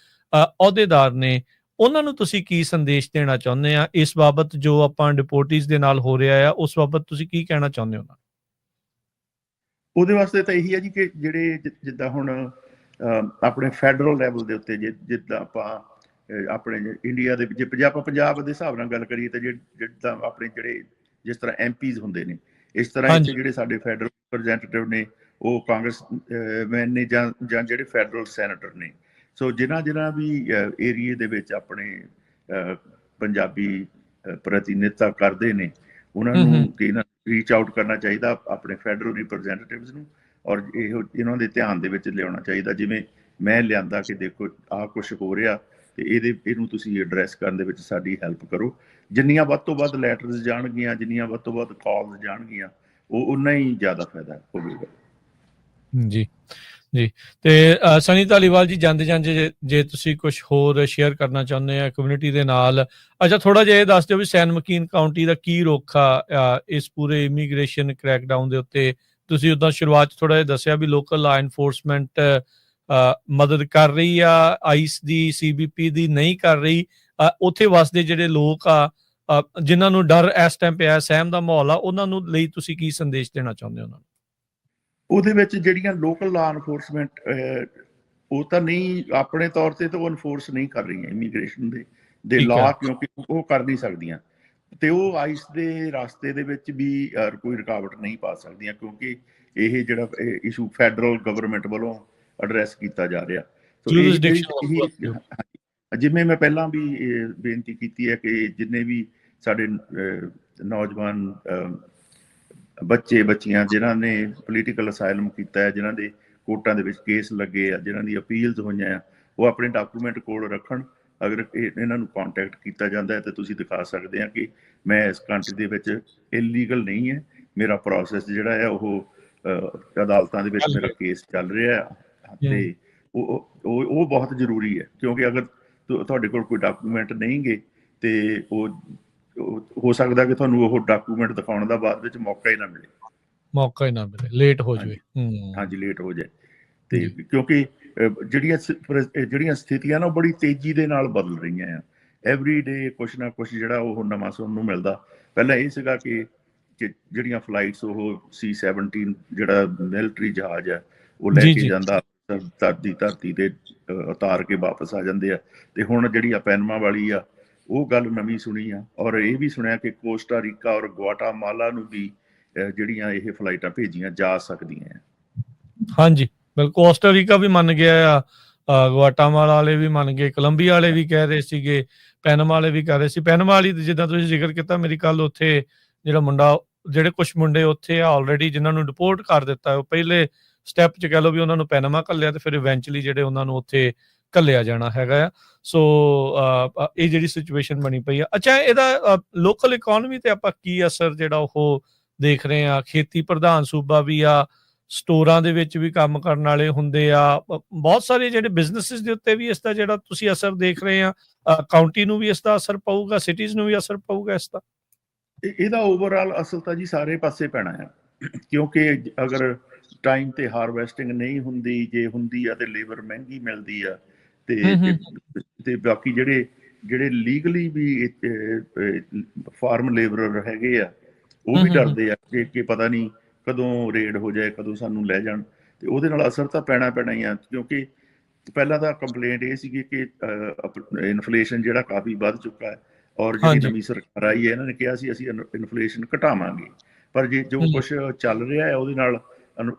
ਅਹੁਦੇਦਾਰ ਨੇ, ਉਹਨਾਂ ਨੂੰ ਤੁਸੀਂ ਕੀ ਸੰਦੇਸ਼ ਦੇਣਾ ਚਾਹੁੰਦੇ ਆ ਇਸ ਬਾਬਤ ਜੋ ਆਪਾਂ ਡਿਪੋਰਟੀਜ਼ ਦੇ ਨਾਲ ਹੋ ਰਿਹਾ ਆ, ਉਸ ਬਾਬਤ ਤੁਸੀਂ ਕੀ ਕਹਿਣਾ ਚਾਹੁੰਦੇ ਹੋ? ਉਹਦੇ ਵਾਸਤੇ ਤਾਂ ਇਹੀ ਹੈ ਜੀ ਕਿ ਜਿਹੜੇ ਜਿੱਦਾਂ ਹੁਣ ਆਪਣੇ ਫੈਡਰਲ ਲੈਵਲ ਦੇ ਉੱਤੇ ਜਿੱਦਾਂ ਆਪਾਂ ਆਪਣੇ ਇੰਡੀਆ ਦੇ ਜੇ ਆਪਾਂ ਪੰਜਾਬ ਦੇ ਹਿਸਾਬ ਨਾਲ ਗੱਲ ਕਰੀਏ ਤਾਂ ਜਿੱਦਾਂ ਆਪਣੇ ਜਿਹੜੇ ਜਿਸ ਤਰ੍ਹਾਂ ਐਮਪੀਜ਼ ਹੁੰਦੇ ਨੇ, ਇਸ ਤਰ੍ਹਾਂ ਇੱਥੇ ਜਿਹੜੇ ਸਾਡੇ ਫੈਡਰਲ ਰਿਪਰੈਜ਼ੈਂਟੇਟਿਵ ਨੇ ਉਹ ਕਾਂਗਰਸ ਮੈਨ ਨੇ ਜਾਂ ਜਿਹੜੇ ਫੈਡਰਲ ਸੈਨੇਟਰ ਨੇ। ਸੋ ਜਿਨ੍ਹਾਂ ਵੀ ਏਰੀਏ ਦੇ ਵਿੱਚ ਆਪਣੇ ਪੰਜਾਬੀ ਪ੍ਰਤੀਨਿਧਤਾ ਕਰਦੇ ਨੇ ਉਹਨਾਂ ਨੂੰ ਕਿ ਰੀਚ ਆਊਟ ਕਰਨਾ ਚਾਹੀਦਾ ਆਪਣੇ ਫੈਡਰਲ ਰਿਪਰੈਜ਼ੈਂਟੇਟਿਵਸ ਨੂੰ, ਔਰ ਇਹਨਾਂ ਦੇ ਧਿਆਨ ਦੇ ਵਿੱਚ ਲਿਆਉਣਾ ਚਾਹੀਦਾ। ਜਿਵੇਂ ਮੈਂ ਲਿਆਂਦਾ ਕਿ ਦੇਖੋ ਆਹ ਕੁਛ ਹੋ ਰਿਹਾ ਤੇ ਇਹਨੂੰ ਤੁਸੀਂ ਐਡਰੈਸ ਕਰਨ ਦੇ ਵਿੱਚ ਸਾਡੀ ਹੈਲਪ ਕਰੋ। ਜਿੰਨੀਆਂ ਵੱਧ ਤੋਂ ਵੱਧ ਲੈਟਰਸ ਜਾਣਗੀਆਂ, ਜਿੰਨੀਆਂ ਵੱਧ ਤੋਂ ਵੱਧ ਕਾਲਸ ਜਾਣਗੀਆਂ, ਉਹ ਉਨਾ ਹੀ ਜ਼ਿਆਦਾ ਫਾਇਦਾ ਹੋਵੇਗਾ। ਜੀ ਜੀ। ਤੇ ਸਨੀ ਧਾਲੀਵਾਲ ਜੀ, ਜਾਂਦੇ ਜਾਂਦੇ ਜੇ ਤੁਸੀਂ ਕੁਝ ਹੋਰ ਸ਼ੇਅਰ ਕਰਨਾ ਚਾਹੁੰਦੇ ਆ ਕਮਿਊਨਿਟੀ ਦੇ ਨਾਲ, ਅੱਛਾ ਥੋੜਾ ਜਿਹਾ ਇਹ ਦੱਸ ਦਿਓ ਵੀ ਸੈਨ ਮਕੀਨ ਕਾਊਂਟੀ ਦਾ ਕੀ ਰੁਖ ਆ ਇਸ ਪੂਰੇ ਇਮੀਗ੍ਰੇਸ਼ਨ ਕ੍ਰੈਕਡਾਊਨ ਦੇ ਉੱਤੇ। ਤੁਸੀਂ ਉੱਦਾਂ ਸ਼ੁਰੂਆਤ 'ਚ ਥੋੜਾ ਜਿਹਾ ਦੱਸਿਆ ਵੀ ਲੋਕਲ ਲਾ ਐਨਫੋਰਸਮੈਂਟ ਮਦਦ ਕਰ ਰਹੀ ਆ, ਆਈਸ ਦੀ CBP ਦੀ ਨਹੀਂ ਕਰ ਰਹੀ। ਉੱਥੇ ਵਸਦੇ ਜਿਹੜੇ ਲੋਕ ਆ ਜਿਨ੍ਹਾਂ ਨੂੰ ਡਰ ਇਸ ਟਾਈਮ ਪਿਆ, ਸਹਿਮ ਦਾ ਮਾਹੌਲ ਆ, ਉਹਨਾਂ ਨੂੰ ਲਈ ਤੁਸੀਂ ਕੀ ਸੰਦੇਸ਼ ਦੇਣਾ ਚਾਹੁੰਦੇ ਹੋ ਉਹਨਾਂ ਨੂੰ? ਉਹਦੇ ਵਿੱਚ ਜਿਹੜੀਆਂ ਲੋਕਲ ਲਾ ਐਨਫੋਰਸਮੈਂਟ ਉਹ ਤਾਂ ਨਹੀਂ ਆਪਣੇ ਤੌਰ ਤੇ ਤਾਂ ਉਹ ਐਨਫੋਰਸ ਨਹੀਂ ਕਰ ਰਹੀਆਂ ਇਮੀਗ੍ਰੇਸ਼ਨ ਦੇ ਲਾ, ਕਿਉਂਕਿ ਉਹ ਕਰ ਨਹੀਂ ਸਕਦੀਆਂ ਤੇ ਉਹ ਆਈਸ ਦੇ ਰਸਤੇ ਦੇ ਵਿੱਚ ਵੀ ਕੋਈ ਰੁਕਾਵਟ ਨਹੀਂ ਪਾ ਸਕਦੀਆਂ, ਕਿਉਂਕਿ ਇਹ ਜਿਹੜਾ ਇਸ਼ੂ ਫੈਡਰਲ ਗਵਰਨਮੈਂਟ ਵੱਲੋਂ ਐਡਰੈਸ ਕੀਤਾ ਜਾ ਰਿਹਾ। ਜਿਵੇਂ ਮੈਂ ਪਹਿਲਾਂ ਵੀ ਬੇਨਤੀ ਕੀਤੀ ਹੈ ਕਿ ਜਿੰਨੇ ਵੀ ਸਾਡੇ ਨੌਜਵਾਨ ਬੱਚੇ ਬੱਚੀਆਂ ਜਿਨ੍ਹਾਂ ਨੇ ਪੋਲੀਟੀਕਲ ਅਸਾਈਲਮ ਕੀਤਾ ਹੈ, ਜਿਨ੍ਹਾਂ ਦੇ ਕੋਰਟਾਂ ਦੇ ਵਿੱਚ ਕੇਸ ਲੱਗੇ ਆ, ਜਿਨ੍ਹਾਂ ਦੀ ਅਪੀਲਸ ਹੋਈਆਂ ਆ, ਉਹ ਆਪਣੇ ਡਾਕੂਮੈਂਟ ਕੋਲ ਰੱਖਣ। ਅਗਰ ਇਹਨਾਂ ਨੂੰ ਕੰਟੈਕਟ ਕੀਤਾ ਜਾਂਦਾ ਹੈ ਤਾਂ ਤੁਸੀਂ ਦਿਖਾ ਸਕਦੇ ਆ ਕਿ ਮੈਂ ਇਸ ਕੰਟਰੀ ਦੇ ਵਿੱਚ ਇਲੀਗਲ ਨਹੀਂ ਹੈ, ਮੇਰਾ ਪ੍ਰੋਸੈਸ ਜਿਹੜਾ ਹੈ ਉਹ ਅਦਾਲਤਾਂ ਦੇ ਵਿੱਚ ਮੇਰਾ ਕੇਸ ਚੱਲ ਰਿਹਾ ਤੇ ਉਹ ਬਹੁਤ ਜ਼ਰੂਰੀ ਹੈ। ਕਿਉਂਕਿ ਅਗਰ ਤੁਹਾਡੇ ਕੋਲ ਕੋਈ ਡਾਕੂਮੈਂਟ ਨਹੀਂ ਗੇ ਤੇ ਉਹ ਹੋ ਸਕਦਾ ਕਿ ਤੁਹਾਨੂੰ ਉਹ ਡਾਕੂਮੈਂਟ ਦਿਖਾਉਣ ਦਾ ਬਾਅਦ ਵਿੱਚ ਮੌਕਾ ਹੀ ਨਾ ਮਿਲੇ, ਲੇਟ ਹੋ ਜਾਵੇ। ਹਾਂਜੀ, ਲੇਟ ਹੋ ਜਾਏ। ਤੇ ਕਿਉਂਕਿ ਜਿਹੜੀਆਂ ਸਥਿਤੀਆਂ ਨਾ ਉਹ ਬੜੀ ਤੇਜ਼ੀ ਦੇ ਨਾਲ ਬਦਲ ਰਹੀਆਂ ਆ। ਐਵਰੀ ਡੇ ਕੁਛ ਨਾ ਕੁਛ ਜਿਹੜਾ ਉਹ ਨਵਾਂ ਸੁਣਨ ਨੂੰ ਮਿਲਦਾ। ਪਹਿਲਾਂ ਇਹ ਸੀਗਾ ਕਿ ਜਿਹੜੀਆਂ ਫਲਾਈਟਸ ਉਹ C-17 ਜਿਹੜਾ ਮਿਲਟਰੀ ਜਹਾਜ਼ ਆ ਉਹ ਲੈ ਕੇ ਜਾਂਦਾ, ਧਰਤੀ ਤੇ ਉਤਾਰ ਕੇ ਵਾਪਸ ਆ ਜਾਂਦੇ ਆ। ਤੇ ਹੁਣ ਜਿਹੜੀ ਆ ਪੈਨਮਾ ਵਾਲੀ ਆ ਉਹ ਗੱਲ ਨਵੀਂ ਸੁਣੀ ਆ, ਔਰ ਇਹ ਵੀ ਸੁਣਿਆ ਕਿ ਕੋਸਟਾ ਰੀਕਾ ਔਰ ਗੁਆਟਾਮਾਲਾ ਨੂੰ ਵੀ ਜਿਹੜੀਆਂ ਇਹ ਫਲਾਈਟਾਂ ਭੇਜੀਆਂ ਜਾ ਸਕਦੀਆਂ। ਹਾਂਜੀ ਬਿਲਕੁਲ, ਕੋਸਟਾ ਰੀਕਾ ਵੀ ਮੰਨ ਗਿਆ ਆ, ਗੁਆਟਾਮਾਲਾ ਵਾਲੇ ਵੀ ਮੰਨ ਗਏ, ਕੋਲੰਬੀਆ ਵਾਲੇ ਵੀ ਕਹਿ ਰਹੇ ਸੀਗੇ, ਪੈਨਮਾ ਵਾਲੇ ਵੀ ਕਹਿ ਰਹੇ ਸੀ। ਪੈਨਮਾ ਵਾਲੀ ਜਿੱਦਾਂ ਤੁਸੀਂ ਜ਼ਿਕਰ ਕੀਤਾ, ਮੇਰੀ ਕੱਲ ਉੱਥੇ ਜਿਹੜੇ ਕੁਛ ਮੁੰਡੇ ਉੱਥੇ ਆ ਆਲਰੇਡੀ ਜਿਨ੍ਹਾਂ ਨੂੰ ਡਿਪੋਰਟ ਕਰ ਦਿੱਤਾ, ਉਹ ਪਹਿਲੇ ਸਟੈਪ 'ਚ ਕਹਿ ਲਓ ਵੀ ਉਹਨਾਂ ਨੂੰ ਪੈਨਮਾ ਘੱਲਿਆ ਤੇ ਫਿਰ ਇਵੈਂਚੁਅਲੀ ਜਿਹੜੇ ਉਹਨਾਂ ਨੂੰ ਉੱਥੇ ਘੱਲਿਆ ਜਾਣਾ ਹੈਗਾ ਆ। ਸੋ ਇਹ ਜਿਹੜੀ ਸਿਚੁਏਸ਼ਨ ਬਣੀ ਪਈ ਆ। ਅੱਛਾ, ਇਹਦਾ ਲੋਕਲ ਇਕੋਨਮੀ ਤੇ ਆਪਾਂ ਕੀ ਅਸਰ ਜਿਹੜਾ ਉਹ ਦੇਖ ਰਹੇ ਆ? ਖੇਤੀ ਪ੍ਰਧਾਨ ਸੂਬਾ ਵੀ ਆ, ਸਟੋਰਾਂ ਦੇ ਵਿੱਚ ਵੀ ਕੰਮ ਕਰਨ ਵਾਲੇ ਹੁੰਦੇ ਆ, ਬਹੁਤ ਸਾਰੇ ਜਿਹੜੇ ਬਿਜ਼ਨਸਿਸ ਦੇ ਉੱਤੇ ਵੀ ਇਸ ਦਾ ਜਿਹੜਾ ਤੁਸੀਂ ਅਸਰ ਦੇਖ ਰਹੇ ਆ। ਕਾਊਂਟੀ ਨੂੰ ਵੀ ਇਸ ਦਾ ਅਸਰ ਪਊਗਾ, ਸਿਟੀਜ਼ ਨੂੰ ਵੀ ਅਸਰ ਪਊਗਾ ਇਸ ਦਾ? ਇਹਦਾ ਓਵਰਆਲ ਅਸਲ ਤਾਂ ਜੀ ਸਾਰੇ ਪਾਸੇ ਪੈਣਾ ਆ, ਕਿਉਂਕਿ ਅਗਰ ਟਾਈਮ ਤੇ ਹਾਰਵੈਸਟਿੰਗ ਨਹੀਂ ਹੁੰਦੀ, ਜੇ ਹੁੰਦੀ ਆ ਤੇ ਲੇਬਰ ਮਹਿੰਗੀ ਮਿਲਦੀ ਆ ਤੇ ਬਾਕੀ ਜਿਹੜੇ ਲੀਗਲੀ ਵੀ ਫਾਰਮ ਲੇਬਰਰ ਹੈਗੇ ਆ ਉਹ ਵੀ ਡਰਦੇ ਆ ਕਿ ਪਤਾ ਨਹੀਂ ਕਦੋਂ ਰੇਡ ਹੋ ਜਾਏ, ਕਦੋਂ ਸਾਨੂੰ ਲੈ ਜਾਣ। ਤੇ ਉਹਦੇ ਨਾਲ ਅਸਰ ਤਾਂ ਪੈਣਾ ਹੀ ਆ, ਕਿਉਂਕਿ ਪਹਿਲਾਂ ਤਾਂ ਕੰਪਲੇਂਟ ਇਹ ਸੀਗੀ ਕਿ ਇਨਫਲੇਸ਼ਨ ਜਿਹੜਾ ਕਾਫੀ ਵੱਧ ਚੁੱਕਾ ਹੈ, ਔਰ ਜਿਹੜੀ ਨਵੀਂ ਸਰਕਾਰ ਆਈ ਹੈ ਇਹਨਾਂ ਨੇ ਕਿਹਾ ਸੀ ਅਸੀਂ ਇਨਫਲੇਸ਼ਨ ਘਟਾਵਾਂਗੇ। ਪਰ ਜੇ ਜੋ ਹਮ, ਕੁਝ ਚੱਲ ਰਿਹਾ ਹੈ ਉਹਦੇ ਨਾਲ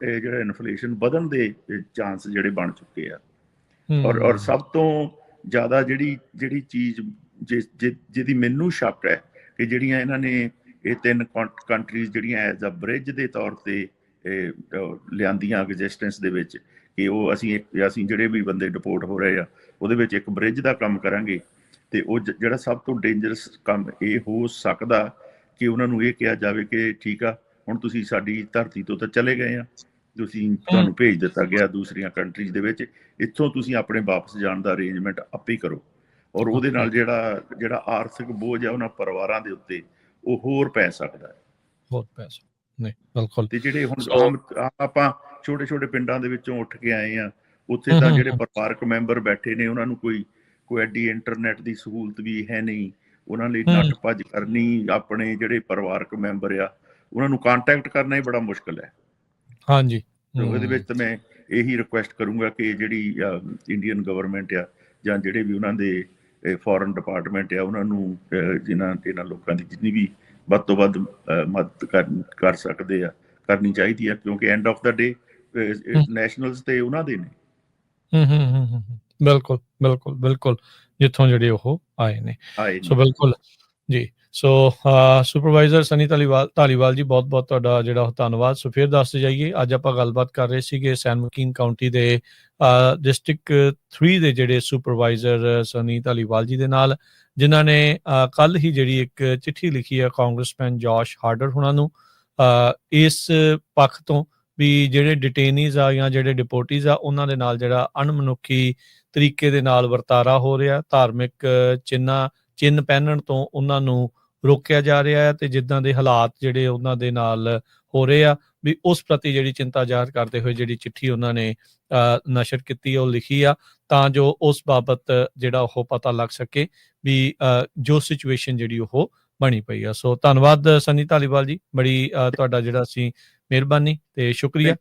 ਇਹ ਜਿਹੜਾ ਇਨਫਲੇਸ਼ਨ ਵਧਣ ਦੇ ਚਾਂਸ ਜਿਹੜੇ ਬਣ ਚੁੱਕੇ ਆ। ਔਰ ਹਮ, ਸਭ ਤੋਂ ਜ਼ਿਆਦਾ ਜਿਹੜੀ ਚੀਜ਼ ਜਿਹਦੀ ਮੈਨੂੰ ਸ਼ੱਕ ਹੈ ਕਿ ਜਿਹੜੀਆਂ ਇਹਨਾਂ ਨੇ ਇਹ 3 ਕੰਟਰੀਜ਼ ਜਿਹੜੀਆਂ ਐਜ਼ ਅ ਬ੍ਰਿਜ ਦੇ ਤੌਰ ਤੇ ਲਿਆਂਦੀਆਂ ਐਗਜ਼ਿਸਟੈਂਸ ਦੇ ਵਿੱਚ, ਕਿ ਉਹ ਅਸੀਂ ਜਿਹੜੇ ਵੀ ਬੰਦੇ ਡਿਪੋਰਟ ਹੋ ਰਹੇ ਆ ਉਹਦੇ ਵਿੱਚ ਇੱਕ ਬ੍ਰਿਜ ਦਾ ਕੰਮ ਕਰਾਂਗੇ। ਤੇ ਉਹ ਜਿਹੜਾ ਸਭ ਤੋਂ ਡੇਂਜਰਸ ਕੰਮ ਇਹ ਹੋ ਸਕਦਾ ਕਿ ਉਹਨਾਂ ਨੂੰ ਇਹ ਕਿਹਾ ਜਾਵੇ ਕਿ ਠੀਕ ਆ, ਹੁਣ ਤੁਸੀਂ ਸਾਡੀ ਧਰਤੀ ਤੋਂ ਤਾਂ ਚਲੇ ਗਏ ਆ, ਤੁਹਾਨੂੰ ਭੇਜ ਦਿੱਤਾ ਗਿਆ ਦੂਸਰੀਆਂ ਕੰਟਰੀਜ਼ ਦੇ ਵਿੱਚ, ਇੱਥੋਂ ਤੁਸੀਂ ਆਪਣੇ ਵਾਪਸ ਜਾਣ ਦਾ ਅਰੇਂਜਮੈਂਟ ਆਪੇ ਕਰੋ। ਔਰ ਉਹਦੇ ਨਾਲ ਜਿਹੜਾ ਆਰਥਿਕ ਬੋਝ ਹੈ ਉਹਨਾਂ ਪਰਿਵਾਰਾਂ ਦੇ ਉੱਤੇ ਉਹ ਹੋਰ ਪੈ ਸਕਦਾ ਹੈ। ਬਹੁਤ ਪੈਸਾ ਨਹੀਂ, ਬਿਲਕੁਲ। ਤੇ ਜਿਹੜੇ ਹੁਣ ਆਪਾਂ ਛੋਟੇ ਛੋਟੇ ਪਿੰਡਾਂ ਦੇ ਵਿੱਚੋਂ ਉੱਠ ਕੇ ਆਏ ਆ, ਉੱਥੇ ਤਾਂ ਜਿਹੜੇ ਪਰਿਵਾਰਕ ਮੈਂਬਰ ਬੈਠੇ ਨੇ ਉਹਨਾਂ ਨੂੰ ਕੋਈ ਐਡੀ ਇੰਟਰਨੈਟ ਦੀ ਸਹੂਲਤ ਵੀ ਹੈ ਨਹੀਂ। ਉਹਨਾਂ ਲਈ ਨੱਠ ਭੱਜ ਕਰਨੀ, ਆਪਣੇ ਜਿਹੜੇ ਪਰਿਵਾਰਕ ਮੈਂਬਰ ਆ ਉਹਨਾਂ ਨੂੰ ਕੰਟੈਕਟ ਕਰਨਾ ਹੀ ਬੜਾ ਮੁਸ਼ਕਲ ਹੈ। ਹਾਂਜੀ, ਉਹਦੇ ਵਿੱਚ ਤਾਂ ਮੈਂ ਇਹੀ ਰਿਕੁਐਸਟ ਕਰੂੰਗਾ ਕਿ ਜਿਹੜੀ ਇੰਡੀਅਨ ਗਵਰਨਮੈਂਟ ਆ ਜਾਂ ਜਿਹੜੇ ਵੀ ਉਹਨਾਂ ਦੇ ਫੋਰਨ ਡਿਪਾਰਟਮੈਂਟ ਆ, ਉਹਨਾਂ ਨੂੰ ਇਹਨਾਂ ਲੋਕਾਂ ਦੀ ਜਿੰਨੀ ਵੀ ਵੱਧ ਤੋਂ ਵੱਧ ਮਦਦ ਕਰ ਸਕਦੇ ਆ ਕਰਨੀ ਚਾਹੀਦੀ ਆ, ਕਿਉਂਕਿ end of the day nationals ਤੇ ਉਹਨਾਂ ਦੇ ਨੇ। ਬਿਲਕੁਲ ਬਿਲਕੁਲ ਬਿਲਕੁਲ, ਜਿੱਥੋਂ ਜਿਹੜੇ ਉਹ ਆਏ ਨੇ। ਸੋ ਬਿਲਕੁਲ ਜੀ। ਸੋ ਸੁਪਰਵਾਈਜ਼ਰ ਸਨੀ ਧਾਲੀਵਾਲ ਜੀ, ਬਹੁਤ ਬਹੁਤ ਤੁਹਾਡਾ ਜਿਹੜਾ ਧੰਨਵਾਦ। ਸੋ ਫਿਰ ਦੱਸਦੇ ਜਾਈਏ, ਅੱਜ ਆਪਾਂ ਗੱਲਬਾਤ ਕਰ ਰਹੇ ਸੀਗੇ ਸੈਨ ਮਕੀਨ ਕਾਊਂਟੀ ਦੇ ਡਿਸਟ੍ਰਿਕਟ 3 ਦੇ ਜਿਹੜੇ ਸੁਪਰਵਾਈਜ਼ਰ ਸਨੀ ਧਾਲੀਵਾਲ ਜੀ ਦੇ ਨਾਲ, ਜਿਨ੍ਹਾਂ ਨੇ ਕੱਲ ਹੀ ਜਿਹੜੀ ਇੱਕ ਚਿੱਠੀ ਲਿਖੀ ਹੈ ਕਾਂਗਰਸਮੈਨ ਜੋਸ਼ ਹਾਰਡਰ ਹੁਣਾਂ ਨੂੰ, ਇਸ ਪੱਖ ਤੋਂ ਵੀ ਜਿਹੜੇ ਡਿਟੇਨੀਜ਼ ਆ ਜਾਂ ਜਿਹੜੇ ਡਿਪੋਰਟੀਜ਼ ਆ ਉਹਨਾਂ ਦੇ ਨਾਲ ਜਿਹੜਾ ਅਣਮਨੁੱਖੀ ਤਰੀਕੇ ਦੇ ਨਾਲ ਵਰਤਾਰਾ ਹੋ ਰਿਹਾ, ਧਾਰਮਿਕ ਚਿੰਨ੍ਹ ਪਹਿਨਣ ਤੋਂ ਉਹਨਾਂ ਨੂੰ ਰੋਕਿਆ ਜਾ ਰਿਹਾ ਹੈ, ਤੇ ਜਿੱਦਾਂ ਦੇ ਹਾਲਾਤ ਜਿਹੜੇ ਉਹਨਾਂ ਦੇ ਨਾਲ ਹੋ ਰਹੇ ਆ ਵੀ ਉਸ ਪ੍ਰਤੀ ਜਿਹੜੀ ਚਿੰਤਾ ਜ਼ਾਹਰ ਕਰਦੇ ਹੋਏ ਜਿਹੜੀ ਚਿੱਠੀ ਉਹਨਾਂ ਨੇ ਨਸ਼ਰ ਕੀਤੀ, ਉਹ ਲਿਖੀ ਆ, ਤਾਂ ਜੋ ਉਸ ਬਾਬਤ ਜਿਹੜਾ ਉਹ ਪਤਾ ਲੱਗ ਸਕੇ ਵੀ ਜੋ ਸਿਚੁਏਸ਼ਨ ਜਿਹੜੀ ਉਹ ਬਣੀ ਪਈ ਆ। ਸੋ ਧੰਨਵਾਦ ਸਨੀ ਧਾਲੀਵਾਲ ਜੀ, ਬੜੀ ਤੁਹਾਡਾ ਜਿਹੜਾ ਅਸੀਂ ਮਿਹਰਬਾਨੀ ਤੇ ਸ਼ੁਕਰੀਆ।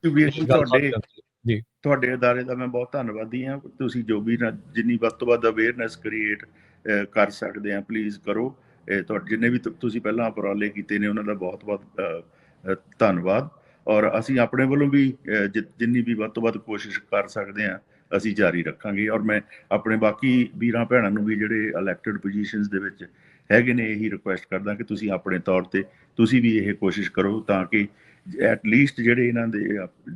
ਤੁਹਾਡੇ ਅਦਾਰੇ ਦਾ ਮੈਂ ਬਹੁਤ ਧੰਨਵਾਦੀ ਹਾਂ। ਤੁਸੀਂ ਜੋ ਵੀ ਜਿੰਨੀ ਵੱਧ ਤੋਂ ਵੱਧ ਅਵੇਅਰਨੈਸ ਕ੍ਰੀਏਟ ਕਰ ਸਕਦੇ ਆ ਪਲੀਜ਼ ਕਰੋ। ਜਿੰਨੇ ਵੀ ਤੁਸੀਂ ਪਹਿਲਾਂ ਉਪਰਾਲੇ ਕੀਤੇ ਨੇ ਉਹਨਾਂ ਦਾ ਬਹੁਤ ਬਹੁਤ ਧੰਨਵਾਦ। ਔਰ ਅਸੀਂ ਆਪਣੇ ਵੱਲੋਂ ਵੀ ਜਿੰਨੀ ਵੀ ਵੱਧ ਤੋਂ ਵੱਧ ਕੋਸ਼ਿਸ਼ ਕਰ ਸਕਦੇ ਹਾਂ ਅਸੀਂ ਜਾਰੀ ਰੱਖਾਂਗੇ। ਔਰ ਮੈਂ ਆਪਣੇ ਬਾਕੀ ਵੀਰਾਂ ਭੈਣਾਂ ਨੂੰ ਵੀ ਜਿਹੜੇ ਇਲੈਕਟਡ ਪੋਜੀਸ਼ਨਸ ਦੇ ਵਿੱਚ ਹੈਗੇ ਨੇ ਇਹੀ ਰਿਕੁਐਸਟ ਕਰਦਾ ਕਿ ਤੁਸੀਂ ਆਪਣੇ ਤੌਰ ਤੇ ਤੁਸੀਂ ਵੀ ਇਹ ਕੋਸ਼ਿਸ਼ ਕਰੋ ਤਾਂ ਕਿ ਐਟਲੀਸਟ ਜਿਹੜੇ ਇਹਨਾਂ ਦੇ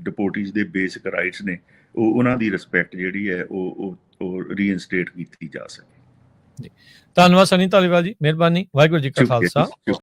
ਡਿਪੋਰਟੀਜ਼ ਦੇ ਬੇਸਿਕ ਰਾਈਟਸ ਨੇ ਉਹਨਾਂ ਦੀ ਰਿਸਪੈਕਟ ਜਿਹੜੀ ਹੈ ਉਹ ਰੀਇਨਸਟੇਟ ਕੀਤੀ ਜਾ ਸਕੇ। ਧੰਨਵਾਦ ਸਨੀ ਧਾਲੀਵਾਲ ਜੀ, ਮਿਹਰਬਾਨੀ। ਵਾਹਿਗੁਰੂ ਜੀ ਕਾ ਖਾਲਸਾ।